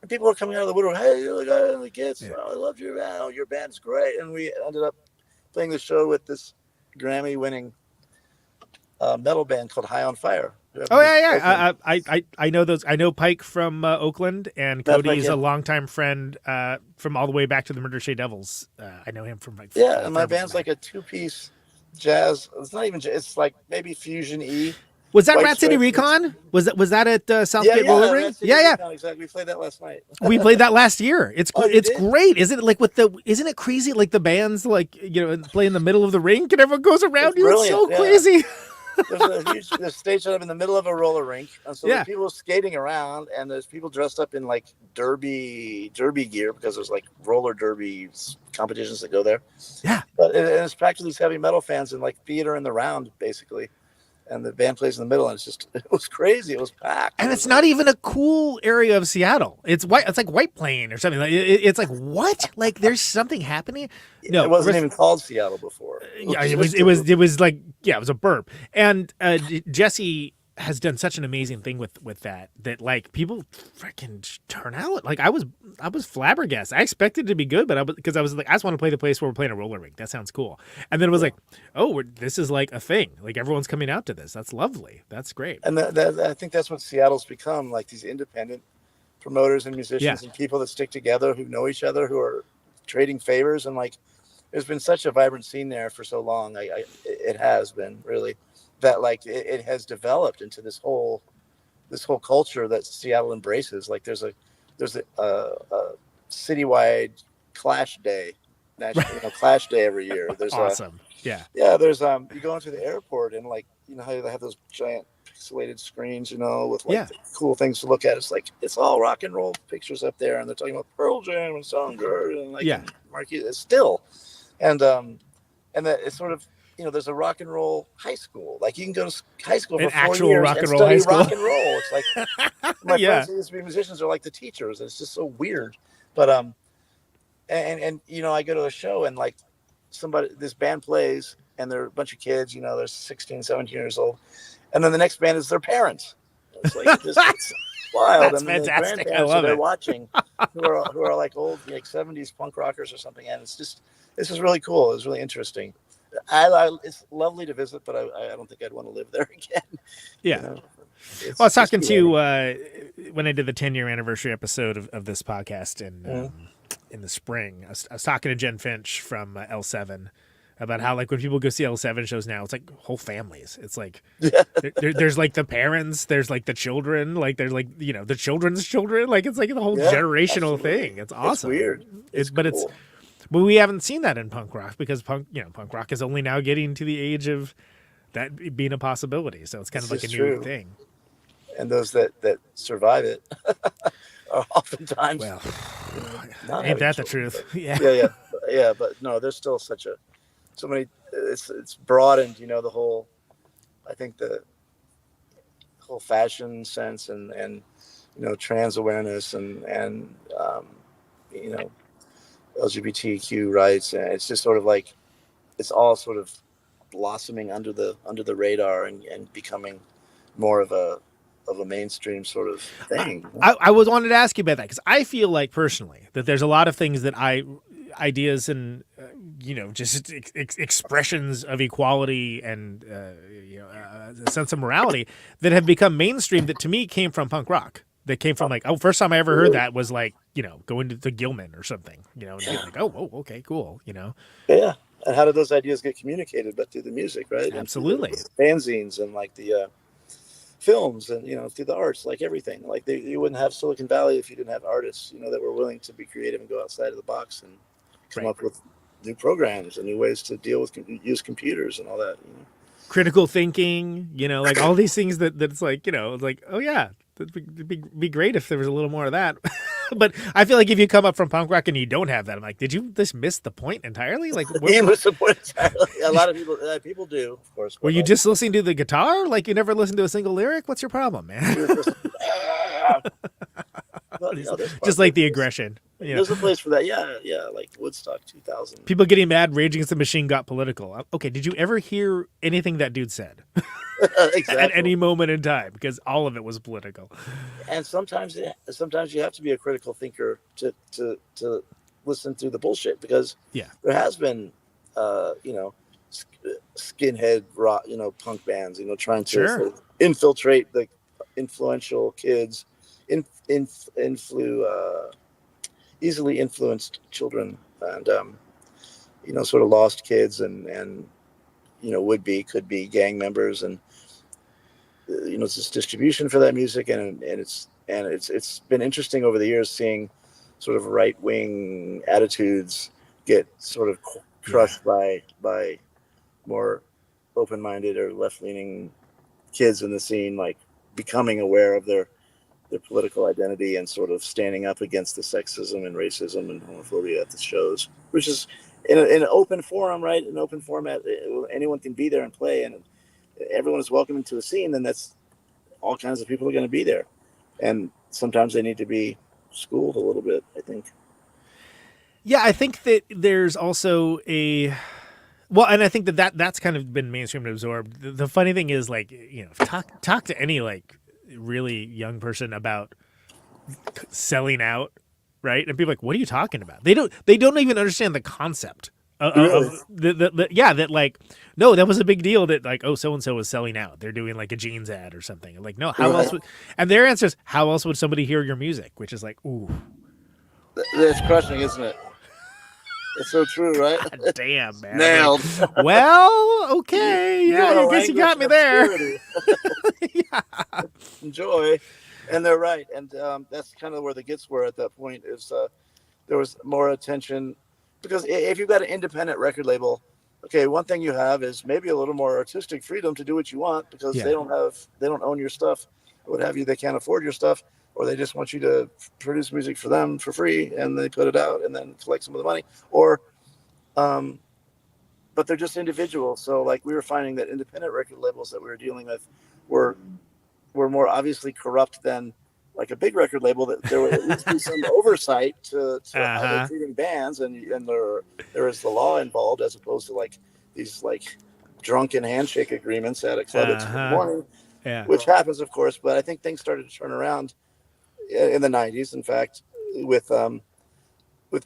And people were coming out of the woodwork. Hey, you're the guy in the Gits. I love your band. Your band's great. And we ended up playing the show with this Grammy-winning metal band called High on Fire. Oh yeah. I know those. I know Pike from Oakland, and Cody's a longtime friend from all the way back to the Murder Shea Devils. I know him from and my band's like a two-piece jazz. It's not even. It's like maybe fusion-y. Was that Rat City Recon? Was that at Southgate Roller Ring? Yeah. Exactly. We played that last night. We played that last year. It's great. Isn't it like isn't it crazy? Like the bands play in the middle of the rink and everyone goes around you. It's so crazy. There's a stage set up in the middle of a roller rink, and so there's people skating around, and there's people dressed up in like derby gear, because there's like roller derby competitions that go there. Yeah, but it's packed with these heavy metal fans and like theater in the round, basically. And the band plays in the middle, and it was crazy. It was packed. And it's not even a cool area of Seattle. It's white. It's like White Plain or something. It's like, what? Like there's something happening. No, it wasn't even called Seattle before. It was like, it was a burp. And Jesse has done such an amazing thing with that like people freaking turn out. Like I was flabbergasted. I expected it to be good, but because I was like, I just want to play the place where we're playing a roller rink. That sounds cool. And then it was like, oh, this is like a thing. Like everyone's coming out to this. That's lovely. That's great. And I think that's what Seattle's become, like these independent promoters and musicians and people that stick together, who know each other, who are trading favors. And like, there's been such a vibrant scene there for so long. It has been really. That like it has developed into this whole culture that Seattle embraces. Like there's a citywide Clash Day, national Clash Day every year. There's awesome. There's you go into the airport, and like how they have those giant pixelated screens, with like cool things to look at. It's like it's all rock and roll pictures up there, and they're talking about Pearl Jam and Soundgarden and like Marquis. It's still, and that it's sort of. There's a rock and roll high school. Like you can go to high school for 4 years rock and roll study high school. rock and roll. It's like my friends who used to be musicians are like the teachers. It's just so weird. But and I go to a show and like this band plays and they're a bunch of kids, you know, they're 16, 17 years old. And then the next band is their parents. It's like, it's wild. That's and then fantastic. The I grandparents love they're it. watching who are like old, like 70s punk rockers or something. And this is really cool. It's really interesting. It's lovely to visit, but I don't think I'd want to live there again. Yeah. You know? Well, I was talking to when I did the 10-year anniversary episode of this podcast in the spring. I was talking to Jen Finch from L7 about how, like, when people go see L7 shows now, it's like whole families. It's like there's like the parents, there's like the children, like there's like, you know, the children's children. Like it's like the whole generational absolutely. thing. It's awesome. It's weird. But we haven't seen that in punk rock because punk rock is only now getting to the age of that being a possibility. So it's kind of like a new thing. And those that survive it are oftentimes ain't that the truth? yeah. But no, there's still so many. It's broadened, you know, the whole. I think the whole fashion sense and you know, trans awareness and you know, LGBTQ rights, and it's just sort of like it's all sort of blossoming under the radar and becoming more of a mainstream sort of thing. I was wanted to ask you about that because I feel like personally that there's a lot of things that ideas and you know, just expressions of equality and you know, a sense of morality that have become mainstream that to me came from punk rock. That came from like, first time I ever heard that was like, you know, going to the Gilman or something, you know, and being like, whoa, okay, cool, you know. Yeah. And how did those ideas get communicated? But through the music, right? Absolutely. And through the fanzines and like the films and, you know, through the arts, like everything. Like you wouldn't have Silicon Valley if you didn't have artists, you know, that were willing to be creative and go outside of the box and come up with new programs and new ways to deal with use computers and all that. You know? Critical thinking, you know, like all these things that it's like, you know, it's like, oh yeah, it'd be great if there was a little more of that. But I feel like if you come up from punk rock and you don't have that, I'm like, did you just miss the point entirely? Like, you miss the point entirely. A lot of people do, of course. Were you just listening to the guitar? Like you never listened to a single lyric? What's your problem, man? Well, you know, just like the aggression. You know? There's a place for that. Yeah, like Woodstock 2000. People getting mad, Rage Against the Machine got political. Okay, did you ever hear anything that dude said? Exactly. At any moment in time, because all of it was political. And sometimes you have to be a critical thinker to listen through the bullshit, because there has been you know, skinhead rock, you know, punk bands, you know, trying to sort of infiltrate the influential kids, easily influenced children, and you know, sort of lost kids and you know, could be gang members, and you know, it's this distribution for that music, and it's been interesting over the years seeing sort of right wing attitudes get sort of crushed by more open minded or left leaning kids in the scene, like becoming aware of their political identity and sort of standing up against the sexism and racism and homophobia at the shows, which is in an open forum, right? An open format, anyone can be there and play, and everyone is welcome into the scene, and that's all kinds of people are going to be there. And sometimes they need to be schooled a little bit, I think. Yeah, I think that there's also and I think that's kind of been mainstream and absorbed. The funny thing is, like, you know, talk to any like really young person about selling out, right? And people are like, what are you talking about? They don't even understand the concept of that, like, no, that was a big deal that, like, oh, so and so was selling out, they're doing like a jeans ad or something. Like, no, how else would, and their answer is, how else would somebody hear your music? Which is like, ooh, it's crushing, isn't it? It's so true, right? God damn, man. Nailed. Well, okay, yeah, I guess you got me there. Yeah. Enjoy. And they're right, and that's kind of where the Gits were at that point. Is there was more attention, because if you've got an independent record label, okay, one thing you have is maybe a little more artistic freedom to do what you want, because they don't own your stuff, or what have you. They can't afford your stuff, or they just want you to produce music for them for free, and they put it out and then collect some of the money, or but they're just individuals. So like we were finding that independent record labels that we were dealing with were more obviously corrupt than like a big record label, that there would at least be some oversight to how they're treating bands, and there is the law involved, as opposed to like these like drunken handshake agreements at a club at 2 in the morning, which happens, of course. But I think things started to turn around in the 90s. In fact, with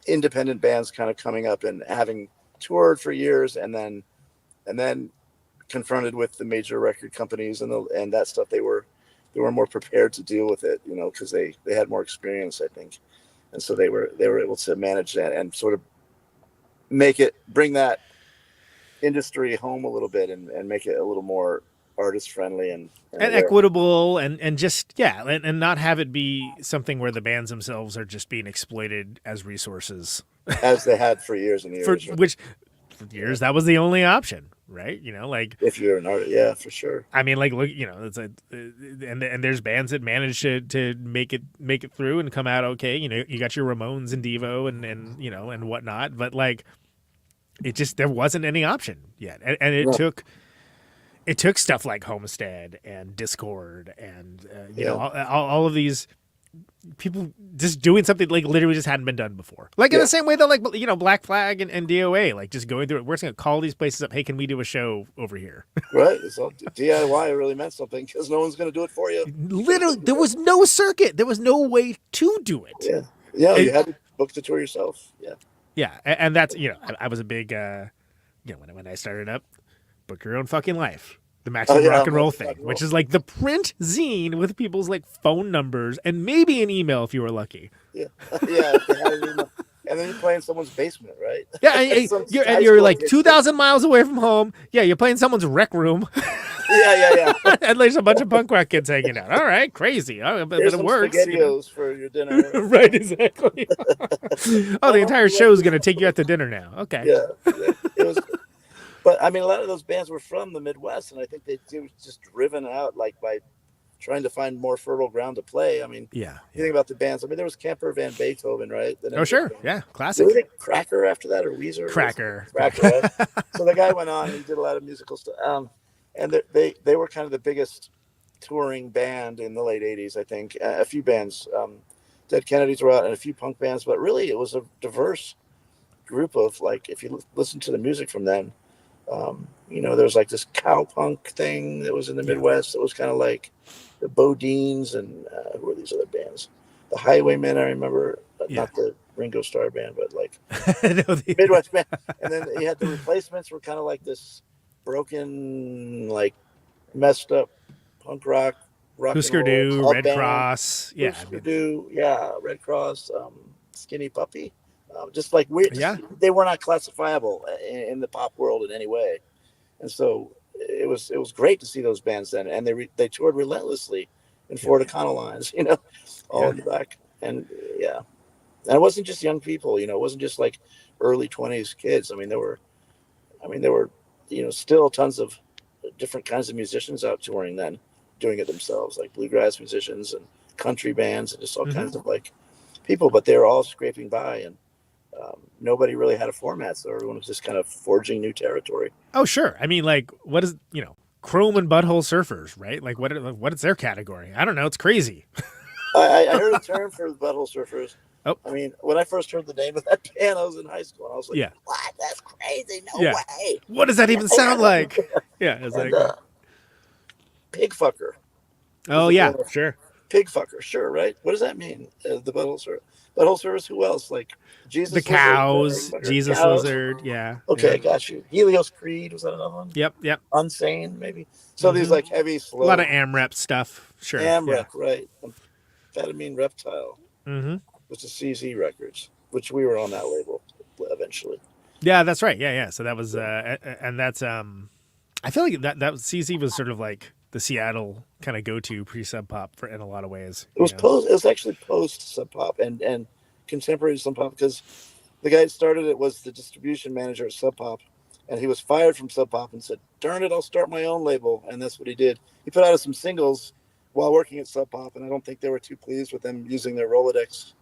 independent bands kind of coming up and having toured for years, and then confronted with the major record companies and that stuff, they were more prepared to deal with it, because they had more experience, I think, and so they were able to manage that and sort of bring that industry home a little bit and make it a little more artist friendly and equitable and just and not have it be something where the bands themselves are just being exploited as resources, as they had for years and years. For years that was the only option, right? Like if you're an artist, for sure. I mean, like, look, it's and there's bands that manage to make it through and come out okay. You got your Ramones and Devo and whatnot, but like there wasn't any option yet, and it took stuff like Homestead and Discord and all of these people just doing something like literally just hadn't been done before. Like in the same way that like Black Flag and DOA, like just going through it. We're just gonna call these places up. Hey, can we do a show over here? Right. So DIY really meant something because no one's gonna do it for you. Literally, there was no circuit. There was no way to do it. Yeah. You had to book the tour yourself. Yeah. Yeah, and that's I was a big when I started up, book your own fucking life. The Maximum Rock and Roll thing, which is like the print zine with people's like phone numbers and maybe an email if you were lucky. Yeah. If they had an email. And then you're playing someone's basement, right? Yeah, and you're like 2,000 miles away from home. Yeah, you're playing someone's rec room. Yeah. And there's a bunch of punk rock kids hanging out. All right, crazy. But it works. SpaghettiOs for your dinner. Right, exactly. The entire show is going to take you out to dinner now. Okay. Yeah. It was. But I mean, a lot of those bands were from the Midwest, and I think they were just driven out like by trying to find more fertile ground to play. I mean, you think about the bands. I mean, there was Kemper Van Beethoven, right? Sure, yeah, classic. Were they Cracker after that, or Weezer? Cracker. Right? So the guy went on and he did a lot of musical stuff. And they were kind of the biggest touring band in the late '80s, I think. A few bands, Dead Kennedys were out, and a few punk bands. But really, it was a diverse group of like, if you listen to the music from them. There was like this cowpunk thing that was in the Midwest. That was kind of like the Bodines and who were these other bands? The Highwaymen, I remember, not the Ringo Starr band, but like Midwest band. And then you had the Replacements, were kind of like this broken, like messed up punk rock Husker Du, Red Cross, Red Cross, Skinny Puppy. Just like weird, they were not classifiable in the pop world in any way, and so it was great to see those bands then, and they toured relentlessly in Fort Econoline lines, all in the back, and and it wasn't just young people, it wasn't just like early 20s kids. I mean, there were still tons of different kinds of musicians out touring then, doing it themselves, like bluegrass musicians and country bands and just all kinds of like people, but they were all scraping by and. Nobody really had a format, so everyone was just kind of forging new territory. Oh, sure. I mean, like, what is, Chrome and Butthole Surfers, right? Like, what is their category? I don't know. It's crazy. I heard a term for the Butthole Surfers. Oh. I mean, when I first heard the name of that band, I was in high school, and I was like, what? That's crazy. No way. What does that even sound like? It's like... Pigfucker. Oh, yeah, sure. Pigfucker, sure, right? What does that mean? The Butthole Surfers. Butthole Surfers, who else? Like, Jesus the Cows, Lizard, Jesus Cows. Lizard, Okay, got you. Helios Creed, was that another one? Yep. Unsane, maybe. So these like heavy, slow. A lot of AMREP stuff, sure. AMREP, right. Amphetamine Reptile, which is CZ Records, which we were on that label eventually. Yeah, that's right. Yeah. So that was, and that's, I feel like that CZ was sort of like the Seattle kind of go-to pre-Sub Pop in a lot of ways. It was It was actually post Sub Pop and contemporary Sub Pop, because the guy that started it was the distribution manager at Sub Pop, and he was fired from Sub Pop and said, "Darn it, I'll start my own label." And that's what he did. He put out some singles while working at Sub Pop, and I don't think they were too pleased with them using their Rolodex.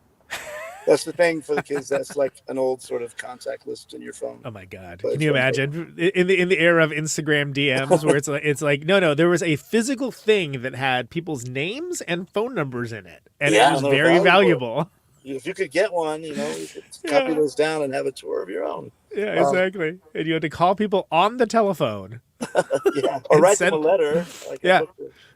That's the thing for the kids. That's like an old sort of contact list in your phone. Oh my God! Can you imagine in the era of Instagram DMs where it's like no, there was a physical thing that had people's names and phone numbers in it, and it was very valuable. if you could get one, you could copy those down and have a tour of your own. Yeah, exactly. And you had to call people on the telephone. Or write them a letter.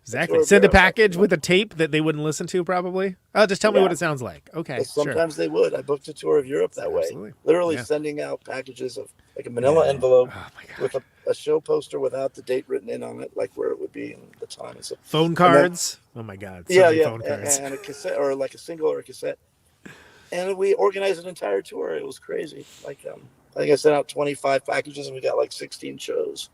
Exactly. Send a package with a tape that they wouldn't listen to, probably. Oh, just tell me what it sounds like. Okay. But sometimes they would. I booked a tour of Europe that way. Literally sending out packages of like a manila envelope with a show poster without the date written in on it, like where it would be in the time. And so, phone cards. Oh my God. Phone cards. And a cassette, or like a single or a cassette. And we organized an entire tour. It was crazy. Like, I think I sent out 25 packages and we got like 16 shows.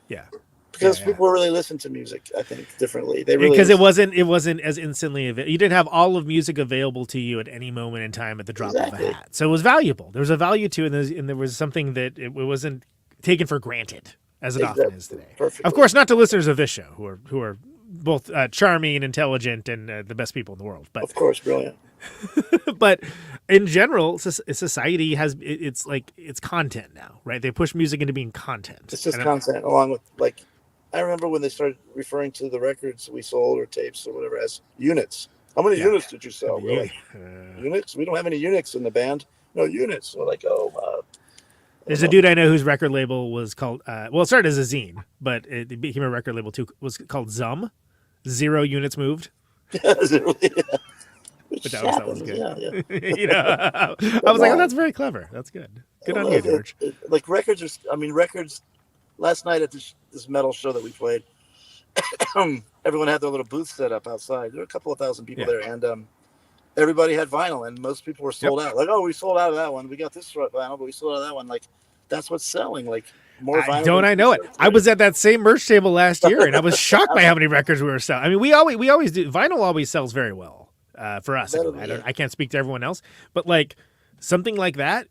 Yeah. Because people really listen to music, I think, differently. They really because it wasn't as instantly available. You didn't have all of music available to you at any moment in time at the drop of a hat. So it was valuable. There was a value to it, and there was something that it wasn't taken for granted as it often is today. Perfectly. Of course, not to listeners of this show who are both charming and intelligent and the best people in the world. But of course, brilliant. But in general, society has it's content now, right? They push music into being content. It's just content, along with like. I remember when they started referring to the records we sold or tapes or whatever as units. How many units did you sell? We're like, units? We don't have any units in the band. No units. We're like, There's a dude I know whose record label was called, it started as a zine, but it became a record label too. It was called Zum, 0 units moved. But that was good. Yeah. I was like, oh, that's very clever. That's good. Good on you, George. Like records records. Last night at this metal show that we played, everyone had their little booth set up outside. There were a couple of thousand people there, and everybody had vinyl, and most people were sold out. Like, oh, we sold out of that one. We got this vinyl, but we sold out of that one. Like, that's what's selling. Like, more vinyl. Don't I know it? I was at that same merch table last year, and I was shocked by how many records we were selling. I mean, we always do. Vinyl always sells very well for us. I can't speak to everyone else, but like something like that.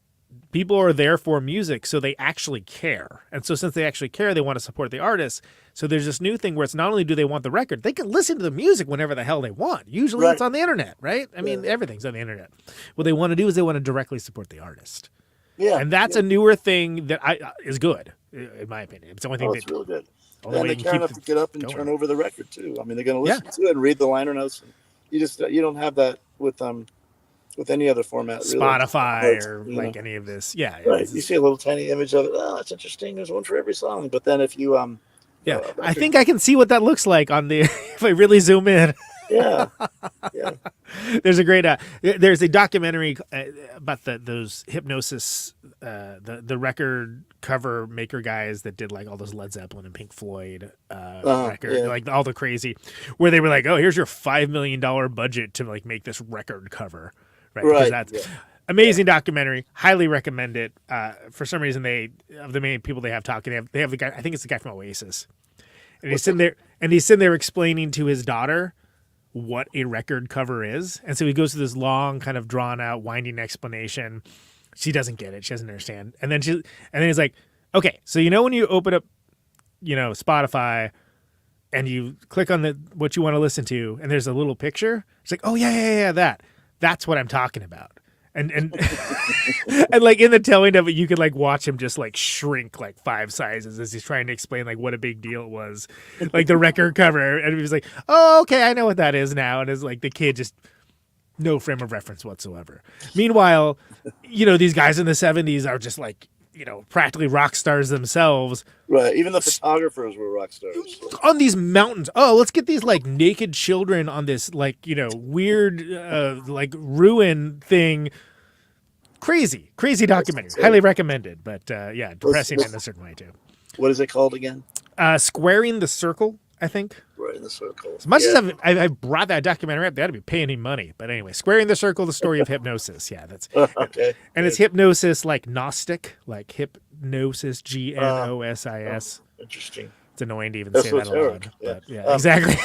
People are there for music, so they actually care. And so since they actually care, they want to support the artists. So there's this new thing where it's not only do they want the record, they can listen to the music whenever the hell they want. Usually it's on the internet, right? I mean, everything's on the internet. What they want to do is they want to directly support the artist. Yeah. And that's a newer thing that is good, in my opinion. It's the only thing it's real good. And they care enough to get up and turn over the record, too. I mean, they're going to listen to it and read the liner notes. And you don't have that with any other format, really. Spotify or like any of this. Yeah. Right. You see a little tiny image of it. Oh, that's interesting. There's one for every song. But then if you I think I can see what that looks like on the if I really zoom in. Yeah. There's a documentary about those Hypnosis the record cover maker guys that did like all those Led Zeppelin and Pink Floyd record, like all the crazy, where they were like, oh, here's your $5 million budget to like make this record cover. Right. That's amazing documentary. Highly recommend it. For some reason, of the main people they have talking, they have the guy. I think it's the guy from Oasis, and he's sitting there explaining to his daughter what a record cover is, and so he goes through this long, kind of drawn out, winding explanation. She doesn't get it. She doesn't understand, and then he's like, okay, so when you open up, Spotify, and you click on what you want to listen to, and there's a little picture. It's like, oh yeah, that. That's what I'm talking about. And and like in the telling of it, you could like watch him just like shrink like 5 sizes as he's trying to explain like what a big deal it was, like the record cover. And he was like, oh, okay, I know what that is now. And it's like the kid just no frame of reference whatsoever. Meanwhile, these guys in the 70s are just like, practically rock stars themselves. Right. Even the photographers were rock stars. On these mountains. Oh, let's get these like naked children on this like, weird like ruin thing. Crazy documentary. Highly recommended. But depressing in a certain way too. What is it called again? Squaring the Circle, I think. Right in the Circle. As much as I've brought that documentary up, they ought to be paying him money. But anyway, Squaring the Circle, the story of hypnosis. Yeah, that's okay. And it's hypnosis like Gnostic, like hypnosis, Gnosis. Interesting. It's annoying to even say that aloud. Yeah. But exactly.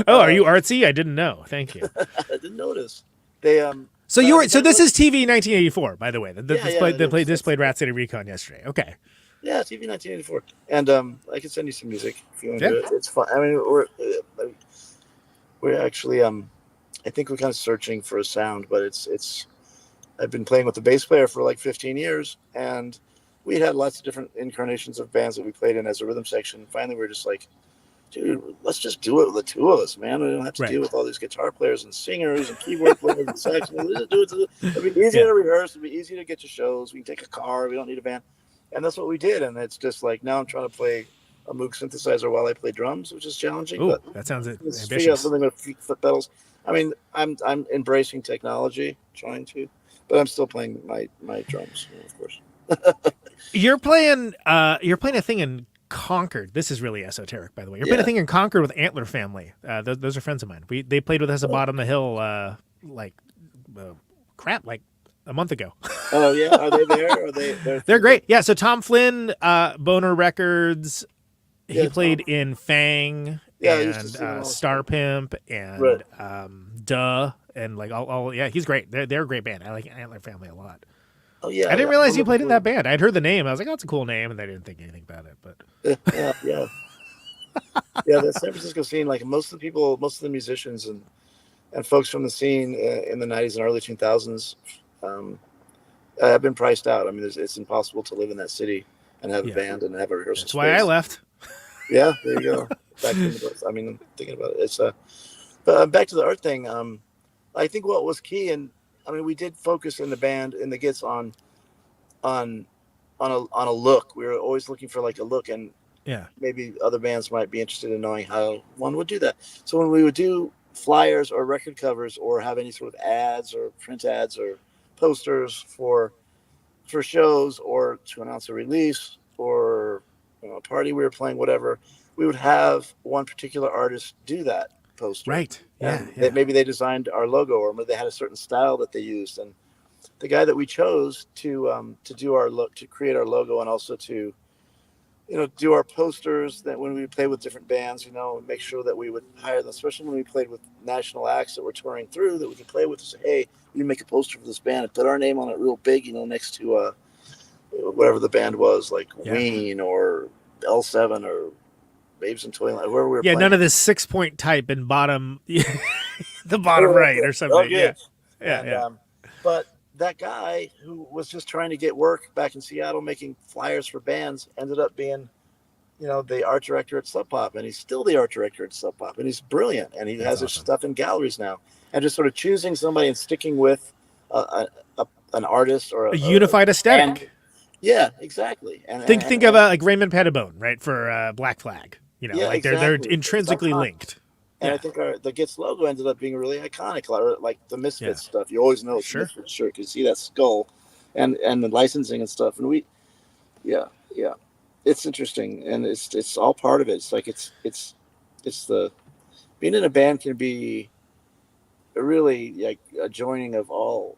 Are you artsy? I didn't know. Thank you. I didn't notice. They So this is TV 1984, by the way. This played Rat City Recon yesterday. Okay. Yeah, TV 1984, and I can send you some music if you want to do it. It's fun. I mean, we're actually I think we're kind of searching for a sound, but it's. I've been playing with the bass player for like 15 years, and we had lots of different incarnations of bands that we played in as a rhythm section. Finally, we were just like, dude, let's just do it with the two of us, man. We don't have to deal with all these guitar players and singers and keyboard players and sax. Let's do it. It'll be easy to rehearse. It'll be easy to get to shows. We can take a car. We don't need a band. And that's what we did. And it's just like now I'm trying to play a Moog synthesizer while I play drums, which is challenging. Ooh, but that sounds ambitious. Figure out something with foot pedals. I mean, I'm embracing technology, trying to, but I'm still playing my drums, of course. You're playing a thing in Concord. This is really esoteric, by the way. You're playing a thing in Concord with Antler Family. Those are friends of mine. They played with us at Bottom of the Hill like a month ago. Oh yeah, are they there? They're great. Yeah. So Tom Flynn, Boner Records. He played in Fang and Star Pimp and Duh and like all. Yeah, he's great. They're a great band. I like Antler Family a lot. Oh yeah, I didn't realize you played in that band. I'd heard the name. I was like, oh, it's a cool name, and I didn't think anything about it. But yeah. The San Francisco scene, like most of the musicians and folks from the scene in the 90s and early 2000s have been priced out. I mean, it's impossible to live in that city and have a band and have a rehearsal That's space. why I left. Yeah, there you go. Back in the, I mean, I'm thinking about it. It's but back to the art thing. I think what was key, and I mean, we did focus in the band in the Gits on a look. We were always looking for like a look, and maybe other bands might be interested in knowing how one would do that. So when we would do flyers or record covers or have any sort of ads or print ads or posters for shows or to announce a release or a party we were playing, whatever, we would have one particular artist do that poster. Right. Yeah. Maybe they designed our logo, or maybe they had a certain style that they used. And the guy that we chose to do our look, to create our logo, and also to do our posters, that when we play with different bands, make sure that we would hire them, especially when we played with national acts that we're touring through, that we could play with, and say, hey, we make a poster for this band and put our name on it real big, next to whatever the band was, like Ween or L7 or Babes in Toyland, whoever we were playing. None of this 6-point type in bottom, the bottom right or something. But that guy who was just trying to get work back in Seattle making flyers for bands ended up being, the art director at Sub Pop, and he's still the art director at Sub Pop, and he's brilliant, and he has his stuff in galleries now. And just sort of choosing somebody and sticking with an artist or a unified aesthetic. Yeah, exactly. And think of like Raymond Pettibone, right, for Black Flag. They're intrinsically linked. And I think the Gits logo ended up being really iconic, like the Misfits stuff. You always know it's Misfits shirt because you see that skull, and the licensing and stuff. And it's interesting, and it's all part of it. It's like it's the being in a band can be really like a joining of all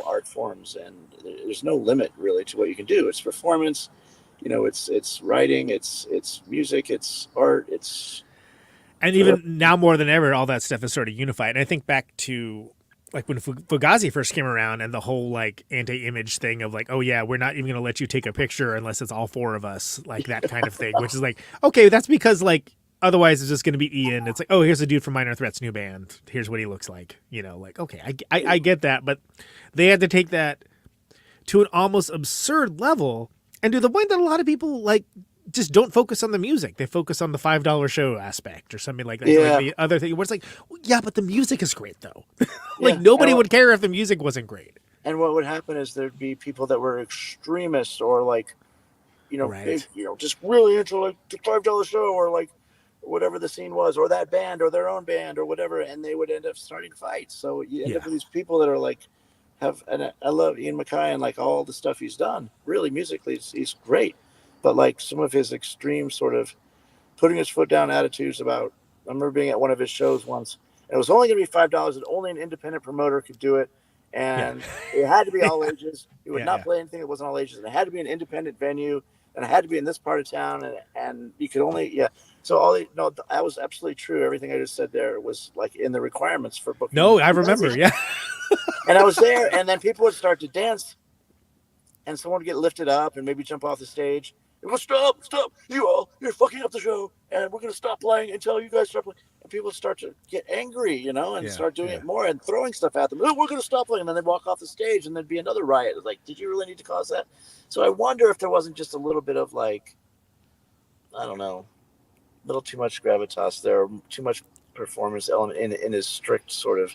art forms, and there's no limit really to what you can do. It's performance, it's writing, it's music, it's art, and even now more than ever, all that stuff is sort of unified. And I think back to like when Fugazi first came around, and the whole like anti-image thing of like, oh yeah, we're not even going to let you take a picture unless it's all four of us, like that kind of thing. Which is like, okay, that's because like otherwise it's just going to be Ian. It's like, oh, here's a dude from Minor Threat's new band. Here's what he looks like. Like, okay, I get that, but they had to take that to an almost absurd level, and to the point that a lot of people like just don't focus on the music. They focus on the $5 show aspect or something like that. Yeah. Like the other thing where it's like, well, yeah, but the music is great though. Nobody would care if the music wasn't great. And what would happen is there'd be people that were extremists or like, big, just really into like the $5 show or like whatever the scene was, or that band or their own band or whatever, and they would end up starting fights. So you end up with these people that are like, and I love Ian MacKaye and like all the stuff he's done. Really, musically, he's great. But like some of his extreme sort of putting his foot down attitudes about, I remember being at one of his shows once, and it was only going to be $5, and only an independent promoter could do it. And it had to be all ages. He would not play anything that wasn't all ages. And it had to be an independent venue, and it had to be in this part of town. And you could only, So that was absolutely true. Everything I just said there was like in the requirements for booking. No, I remember. Yeah. And I was there, and then people would start to dance, and someone would get lifted up and maybe jump off the stage. Well, stop! You're fucking up the show, and we're going to stop playing until you guys start playing. And people would start to get angry, and start doing it more and throwing stuff at them. Oh, we're going to stop playing, and then they'd walk off the stage, and there'd be another riot. It's like, did you really need to cause that? So I wonder if there wasn't just a little bit of like, I don't know, little too much gravitas there, too much performance element in his strict sort of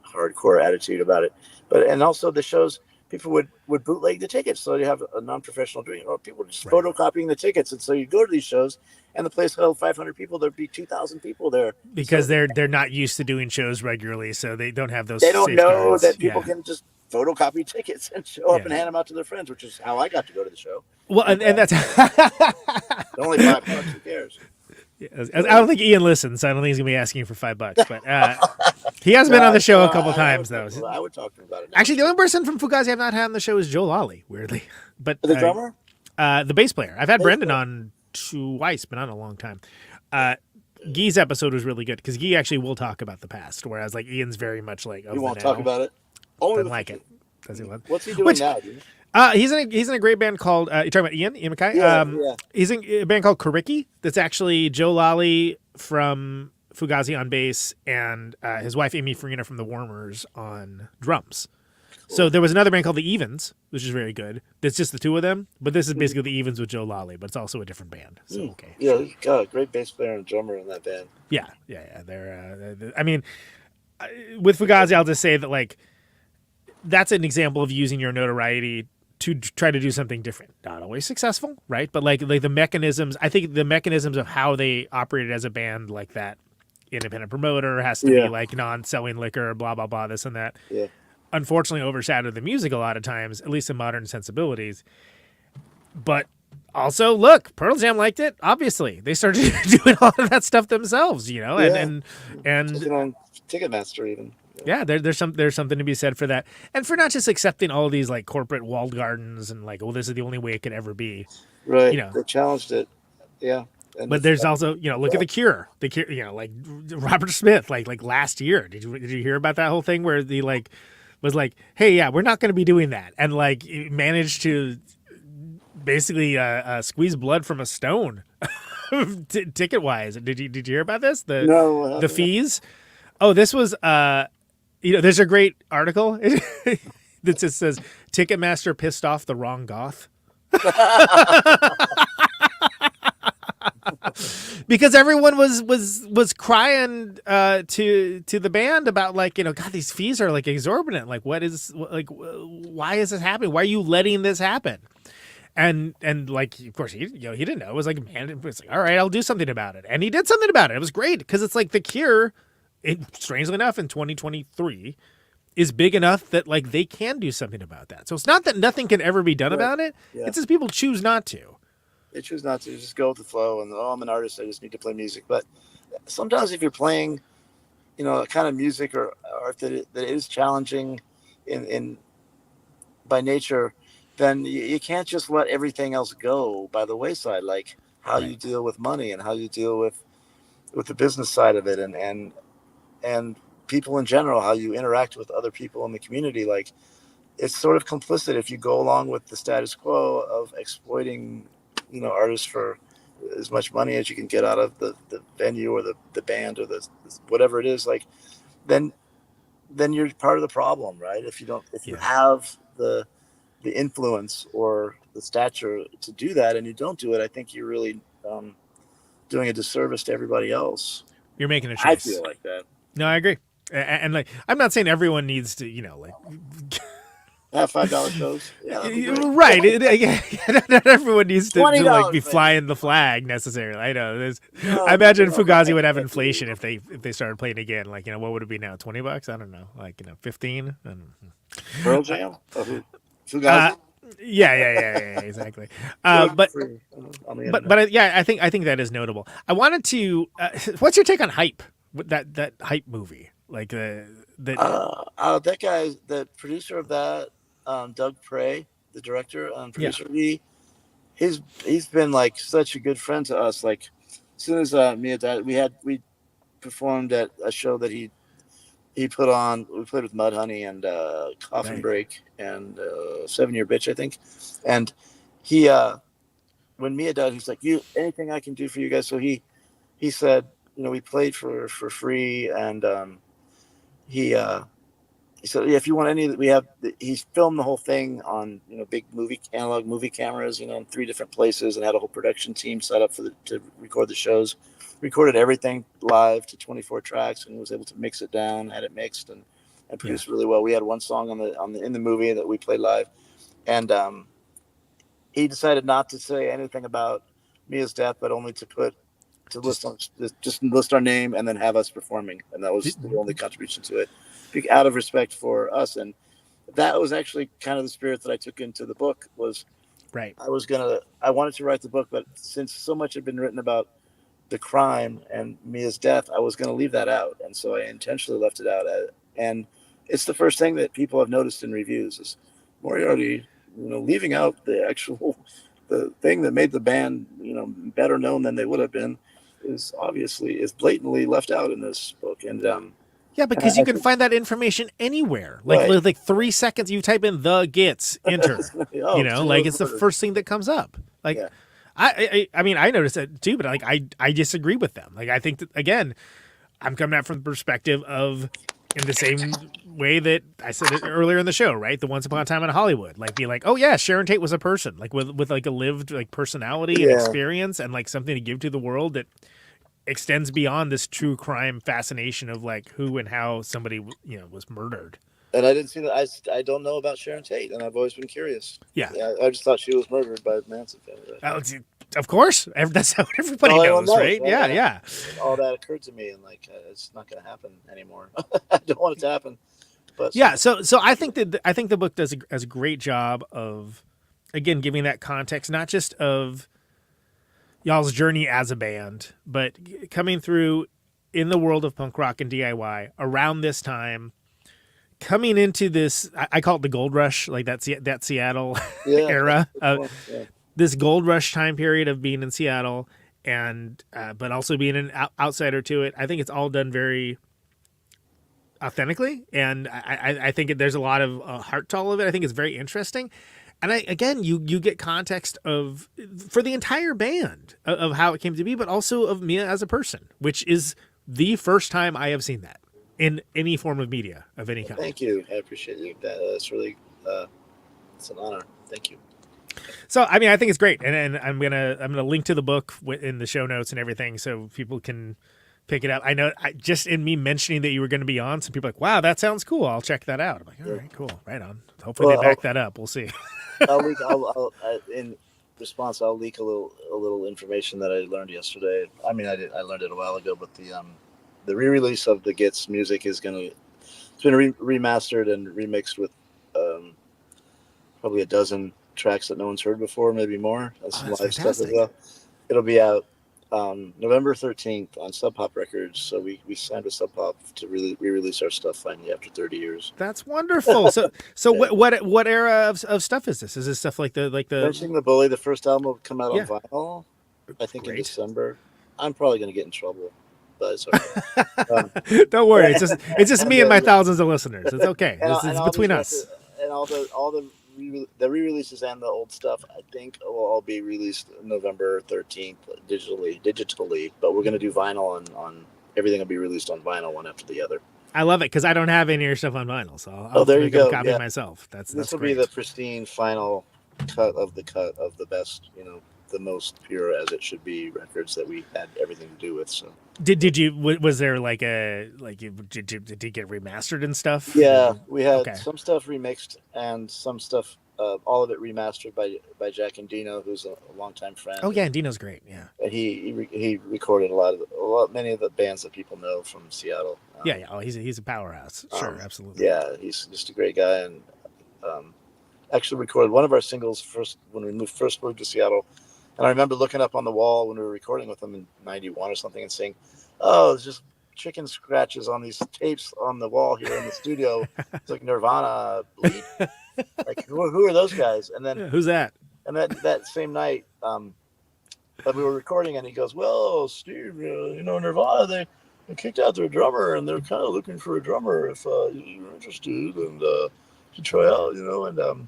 hardcore attitude about it. And also the shows, people would bootleg the tickets, so you have a non-professional doing it, or people just photocopying the tickets, and so you go to these shows and the place held 500 people, there'd be 2,000 people there because they're not used to doing shows regularly, so they don't have those. They don't know safeguards. that people can just photocopy tickets and show up and hand them out to their friends, which is how I got to go to the show. Well, and that's only $5. Who cares? I don't think Ian listens. So I don't think he's gonna be asking you for $5, but he has been on the show a couple times though. I would talk to him about it. Actually, the only person from Fugazi I've not had on the show is Joe Lawley, weirdly. But the drummer, the bass player. I've had Brendan on twice, but not in a long time. Guy's episode was really good because Guy actually will talk about the past, whereas like Ian's very much like he won't talk about it. Doesn't like it. Does he? What's he doing now? He's in a great band called. You're talking about Ian MacKay? Yeah. He's in a band called Kariki. That's actually Joe Lawley from Fugazi on bass and his wife Amy Farina from the Warmers on drums. Cool. So there was another band called the Evens, which is very good. It's just the two of them, but this is basically the Evens with Joe Lawley, but it's also a different band. So okay. Yeah, he's got a great bass player and drummer in that band. Yeah. They're I mean, with Fugazi, I'll just say that like that's an example of using your notoriety to try to do something different. Not always successful, right? But like the mechanisms, I think the mechanisms of how they operated as a band, like that independent promoter has to be like non-selling liquor, blah, blah, blah, this and that. Yeah. Unfortunately overshadowed the music a lot of times, at least in modern sensibilities. But also, look, Pearl Jam liked it. Obviously, they started doing all of that stuff themselves, and taking on Ticketmaster even. Yeah, there's something to be said for that, and for not just accepting all of these like corporate walled gardens and like, well, this is the only way it could ever be. Right. They challenged it. Yeah. And but there's also, look at the Cure. The Cure, like Robert Smith, like last year. Did you hear about that whole thing where the like was like, hey, yeah, we're not going to be doing that, and like managed to basically squeeze blood from a stone, ticket wise. Did you hear about this? The fees. Oh, this was there's a great article that just says Ticketmaster pissed off the wrong goth. Because everyone was crying to the band about like, God, these fees are like exorbitant. Like, why is this happening? Why are you letting this happen? And like, of course, he didn't know. It was like, man, it was like, all right, I'll do something about it. And he did something about it. It was great because it's like the Cure, strangely enough, in 2023 is big enough that like they can do something about that. So it's not that nothing can ever be done about it. Yeah. It's just people choose not to. They choose not to, just go with the flow and, I'm an artist, I just need to play music. But sometimes if you're playing, a kind of music or art that is challenging in by nature, then you can't just let everything else go by the wayside, like how you deal with money and how you deal with the business side of it and people in general, how you interact with other people in the community. Like, it's sort of complicit if you go along with the status quo of exploiting artists for as much money as you can get out of the venue or the band or the whatever it is, like then you're part of the problem, right? If you have the influence or the stature to do that and you don't do it, I think you're really doing a disservice to everybody else. You're making a choice. I feel like that. No, I agree. And like, I'm not saying everyone needs to, like have $5 shows. Yeah, right. Not everyone needs to like be flying the flag necessarily. I know. I imagine Fugazi would have inflation if they started playing again. Like, what would it be now? $20? I don't know. Like, 15? I don't know. Pearl Jam? Fugazi? Yeah, exactly. But I think that is notable. I wanted to. What's your take on Hype? That Hype movie, like that guy, the producer of that, Doug Prey, the director and producer. He's been like such a good friend to us. Like, as soon as Mia died, we performed at a show that he put on. We played with Mudhoney and Coffin Break and 7 Year Bitch, I think. And he when Mia died, he's like, anything I can do for you guys. So he said, we played for free, and he So yeah, if you want any, he's filmed the whole thing on big analog movie cameras, in 3 different places, and had a whole production team set up to record the shows. Recorded everything live to 24 tracks, and was able to mix it down, had it mixed and produced really well. We had one song in the movie that we played live, and he decided not to say anything about Mia's death, but only to list our name and then have us performing, and that was the only contribution to it, out of respect for us. And that was actually kind of the spirit that I took into the book. Was right. I wanted to write the book, but since so much had been written about the crime and Mia's death, I was going to leave that out, and so I intentionally left it out. And it's the first thing that people have noticed in reviews is Moriarty, leaving out the thing that made the band, better known than they would have been, is blatantly left out in this book. And yeah, because you can find that information anywhere. Like 3 seconds, you type in the Gits, enter. It's the first thing that comes up. Like, yeah. I mean, I noticed that too, but like, I disagree with them. Like, I think that, again, I'm coming at from the perspective of, in the same way that I said it earlier in the show, right? The Once Upon a Time in Hollywood, like, be like, oh yeah, Sharon Tate was a person, like with like a lived like personality and experience, and like something to give to the world that extends beyond this true crime fascination of like who and how somebody was murdered. And I didn't see that. I don't know about Sharon Tate, and I've always been curious. Yeah, I just thought she was murdered by the Manson family. Right? Of course, that's how everybody knows, right? Yeah. All that occurred to me, and like, it's not going to happen anymore. I don't want it to happen. But yeah, so I think the book does a great job of, again, giving that context, not just of y'all's journey as a band, but coming through in the world of punk rock and DIY around this time. Coming into this, I call it the gold rush, like that Seattle era, this gold rush time period of being in Seattle, and but also being an outsider to it. I think it's all done very authentically, and I think there's a lot of heart to all of it. I think it's very interesting, and you get context for the entire band of how it came to be, but also of Mia as a person, which is the first time I have seen that in any form of media of any kind. Thank you. I appreciate you. That's really, it's an honor. Thank you. So, I mean, I think it's great. And I'm going to link to the book in the show notes and everything, so people can pick it up. I know just in me mentioning that you were going to be on, some people are like, wow, that sounds cool. I'll check that out. I'm like, all right, cool. Right on. Hopefully they back that up. We'll see. In response, I'll leak a little information that I learned yesterday. I mean, I learned it a while ago, but the re-release of the Gits music it's been remastered and remixed with probably a dozen tracks that no one's heard before, maybe more. That's some live fantastic stuff as well. It'll be out November 13th on Sub Pop Records. So we signed with Sub Pop to re-release our stuff finally after 30 years. That's wonderful. So yeah. what era of stuff is this? Is this stuff like the Mentioning the Bully? The first album will come out on vinyl, I think, in December. I'm probably going to get in trouble. But it's okay. Don't worry, it's just me and my thousands of listeners. It's okay. It's between us. And all the re-releases and the old stuff, I think, will all be released November 13th digitally. But we're going to do vinyl on everything. Will be released on vinyl one after the other. I love it because I don't have any of your stuff on vinyl, so I'll there you go. Copy myself. This will great. Be the pristine final cut of the best, the most pure as it should be records that we had everything to do with. So did you was there like did you get remastered and stuff? Yeah, we had some stuff remixed and some stuff all of it remastered by Jack and Dino, who's a longtime friend. Oh yeah, and Dino's great. Yeah, and he recorded many of the bands that people know from Seattle. Yeah. Oh, he's a powerhouse. Sure, absolutely. Yeah, he's just a great guy, and actually recorded one of our singles first when we first moved to Seattle. And I remember looking up on the wall when we were recording with them in 91 or something and saying, oh, there's just chicken scratches on these tapes on the wall here in the studio. It's like Nirvana, Bleed. Like, who are those guys? And then who's that? And that same night that we were recording, and he goes, well, Steve, Nirvana, they kicked out their drummer, and they're kind of looking for a drummer if you're interested and to try out, and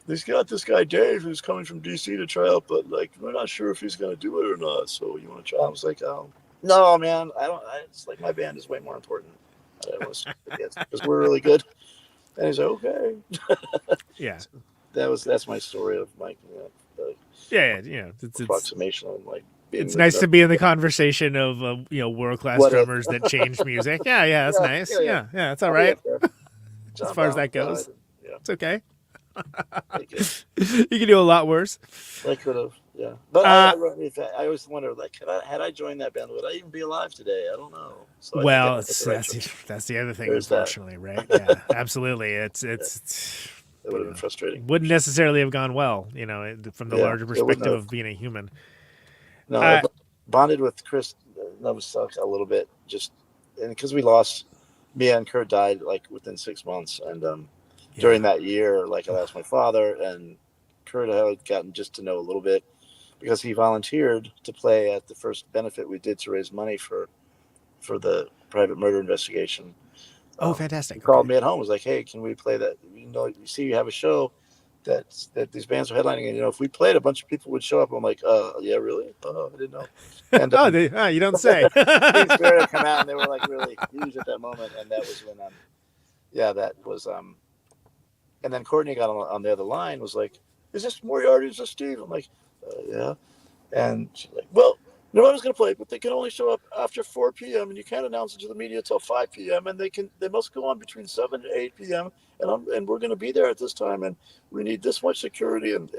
they've got this guy Dave who's coming from DC to try out, but like we're not sure if he's going to do it or not. So you want to try? I was like, oh, no, man, I don't. It's like my band is way more important. Because we're really good. And he's like, okay. Yeah. That's my story of like, Yeah. It's approximation of like. It's nice to be in the conversation of world-class drummers that change music. Yeah, that's nice. Yeah, that's all right. As far as that goes, it's okay. You can do a lot worse. I could have, yeah. But I always wonder, like, had I joined that band, would I even be alive today? I don't know. So that's the other thing, unfortunately, right? Yeah, absolutely. It would have been frustrating. Wouldn't necessarily have gone well, from the larger perspective of being a human. No, I bonded with Chris Novoselic a little bit, and because we lost, Mia and Kurt died like within 6 months, and during that year, like I lost my father, and Kurt I had gotten just to know a little bit because he volunteered to play at the first benefit we did to raise money for the private murder investigation. Oh, fantastic! He called me at home. Was like, "Hey, can we play that? You see, you have a show that these bands are headlining, and if we played, a bunch of people would show up." I'm like, yeah, really? I didn't know. And you don't say. Team Spirit had come out, and they were like really huge at that moment, and that was when, that was, and then Courtney got on the other line, was like, "Is this Moriarty? Is this Steve?" I'm like, yeah, and she's like, "Well, nobody's going to play, but they can only show up after 4 p.m. and you can't announce it to the media till 5 p.m. and they must go on between 7 and 8 p.m. and we're going to be there at this time and we need this much security." And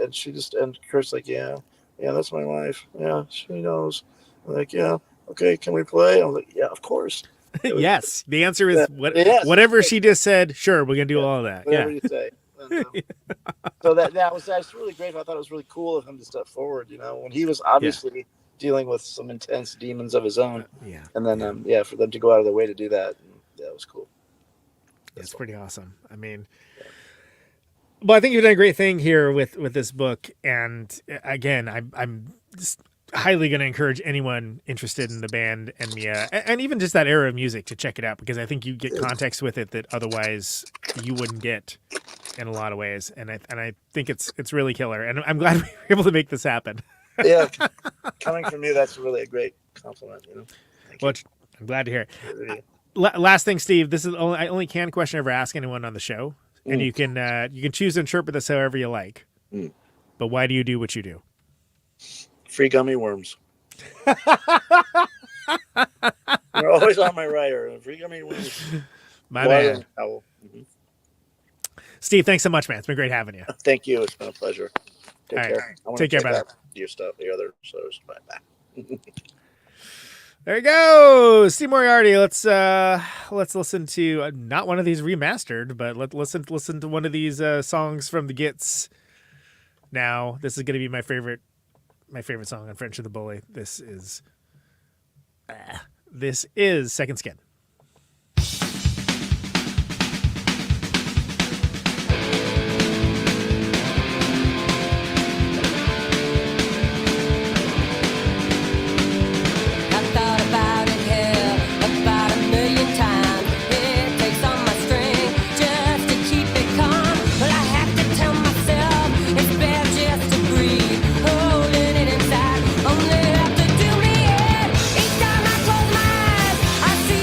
Kurt's like, yeah, that's my wife. Yeah, she knows. I'm like, yeah, okay, can we play? I'm like, yeah, of course. Yes, the answer is whatever she just said. Sure, we're going to do all of that. Whatever you say. And, so that's really great. I thought it was really cool of him to step forward. When he was obviously dealing with some intense demons of his own. Yeah. And then, for them to go out of their way to do that, that was cool. It's pretty awesome. I mean, well, I think you've done a great thing here with this book. And again, I'm just highly going to encourage anyone interested in the band and Mia, and even just that era of music, to check it out, because I think you get context with it that otherwise you wouldn't get in a lot of ways. And I think it's really killer. And I'm glad we were able to make this happen. Yeah, coming from you, that's really a great compliment. Well, I'm glad to hear it. Last thing, Steve, this is I only can question I ever ask anyone on the show, and you can choose to interpret this however you like. But why do you do what you do? Free gummy worms. They're always on my rider. Free gummy worms. My man. Steve, thanks so much, man. It's been great having you. Thank you. It's been a pleasure. Take care. Take care, brother. Your stuff, the other shows. Bye. There you go, Steve Moriarty. Let's listen to not one of these remastered, but let's listen to one of these songs from the Gits. Now, this is going to be my favorite song on French of the Bully. This is Second Skin. Each time I close my eyes, I see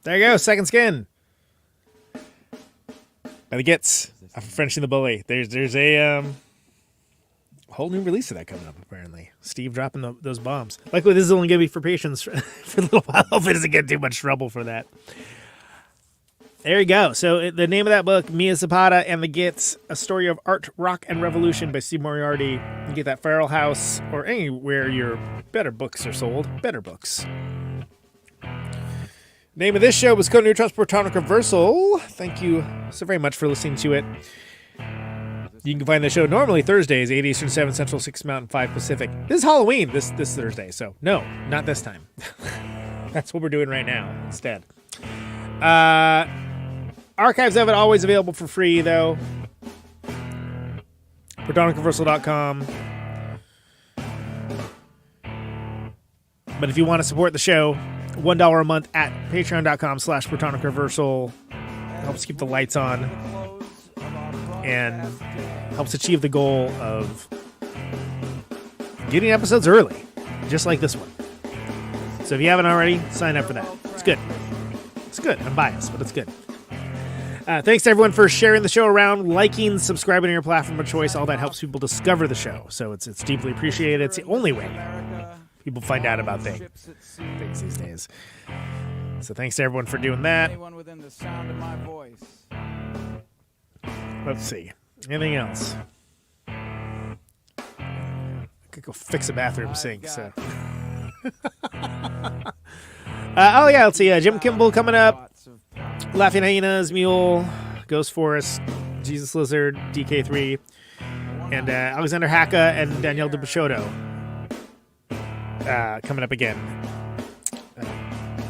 There you go. Second Skin. By the Gits. Frenching the Bully. There's a whole new release of that coming up, apparently. Steve dropping those bombs. Luckily, this is only going to be for patrons for a little while. Hopefully it doesn't get too much trouble for that. There you go. So the name of that book, Mia Zapata and the Gits, A Story of Art, Rock, and Revolution by Steve Moriarty. You can get that at Feral House or anywhere your better books are sold. Better books. Name of this show was Conan Neutron's Protonic Reversal. Thank you so very much for listening to it. You can find the show normally Thursdays, 8 Eastern, 7 Central, 6 Mountain, 5 Pacific. This is Halloween this Thursday, so no, not this time. That's what we're doing right now instead. Archives of it always available for free, though. ProtonicReversal.com. But if you want to support the show, $1 a month at patreon.com/ProtonicReversal helps keep the lights on and helps achieve the goal of getting episodes early, just like this one. So if you haven't already, sign up for that. It's good. It's good. I'm biased, but it's good. Thanks to everyone for sharing the show around, liking, subscribing to your platform of choice. All that helps people discover the show. So it's deeply appreciated. It's the only way people find out about things these days. So thanks to everyone for doing that. Let's see. Anything else? I could go fix a bathroom sink. So. Oh yeah, let's see. Jim Kimball coming up. Laughing Hyenas, Mule, Ghost Forest, Jesus Lizard, DK3, and Alexander Hacka and Danielle de Peixoto coming up again.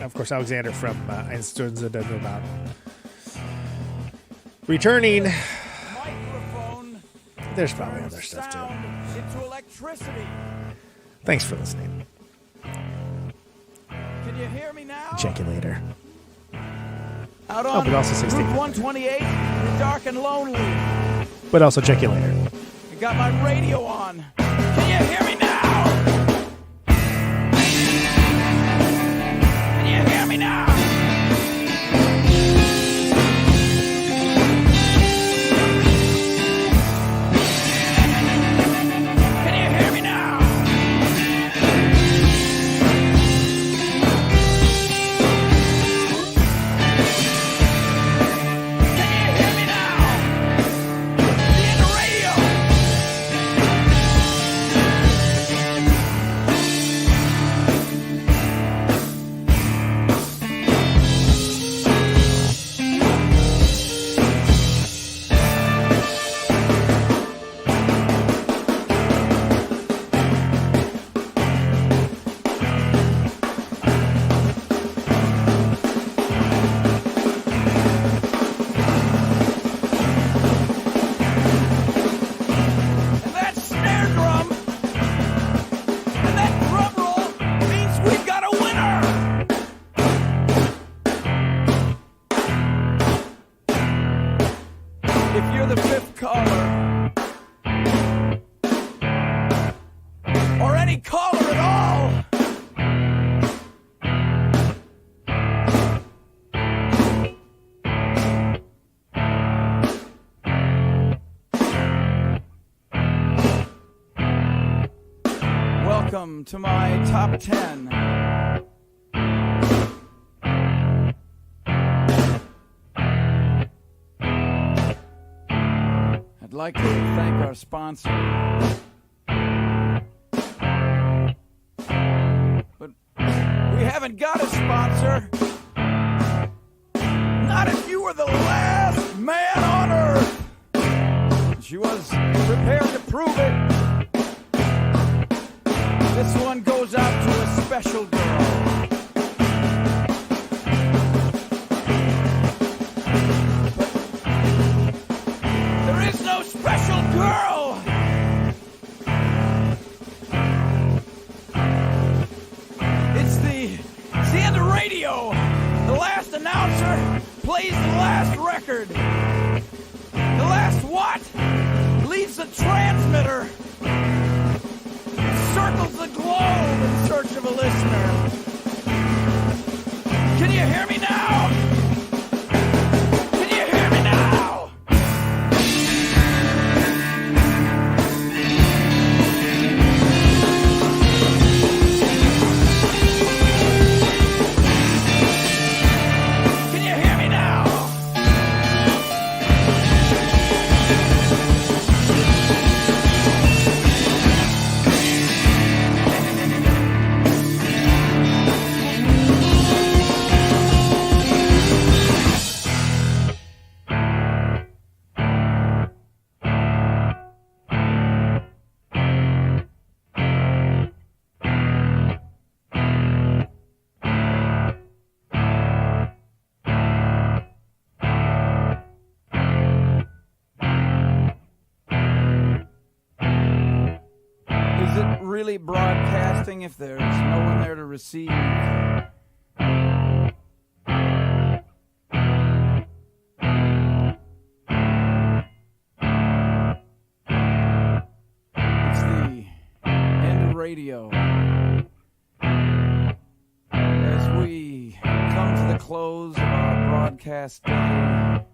Of course, Alexander from Einstein's about returning. There's probably other stuff too. Thanks for listening. Can you hear me now? Check you later. Out on but also 16. Route 128, you're dark and lonely. But also check you later. I got my radio on. Can you hear me now? Can you hear me now? Can you hear me now? Welcome to my top 10. I'd like to thank our sponsor. But we haven't got a sponsor. Not if you were the last man on Earth. She was prepared to prove it. This one goes out to a special girl. But there is no special girl. It's the end of radio. The last announcer plays the last record. The last what? Leaves the transmitter. Circles the globe in search of a listener. Can you hear me now? it really broadcasting if there's no one there to receive? It's the end of radio. As we come to the close of our broadcast day,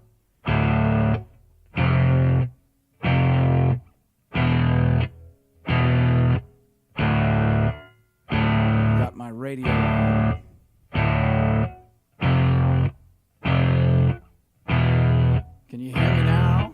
got my radio on. Can you hear me now?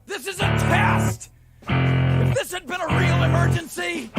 This is a test! If this had been a real emergency,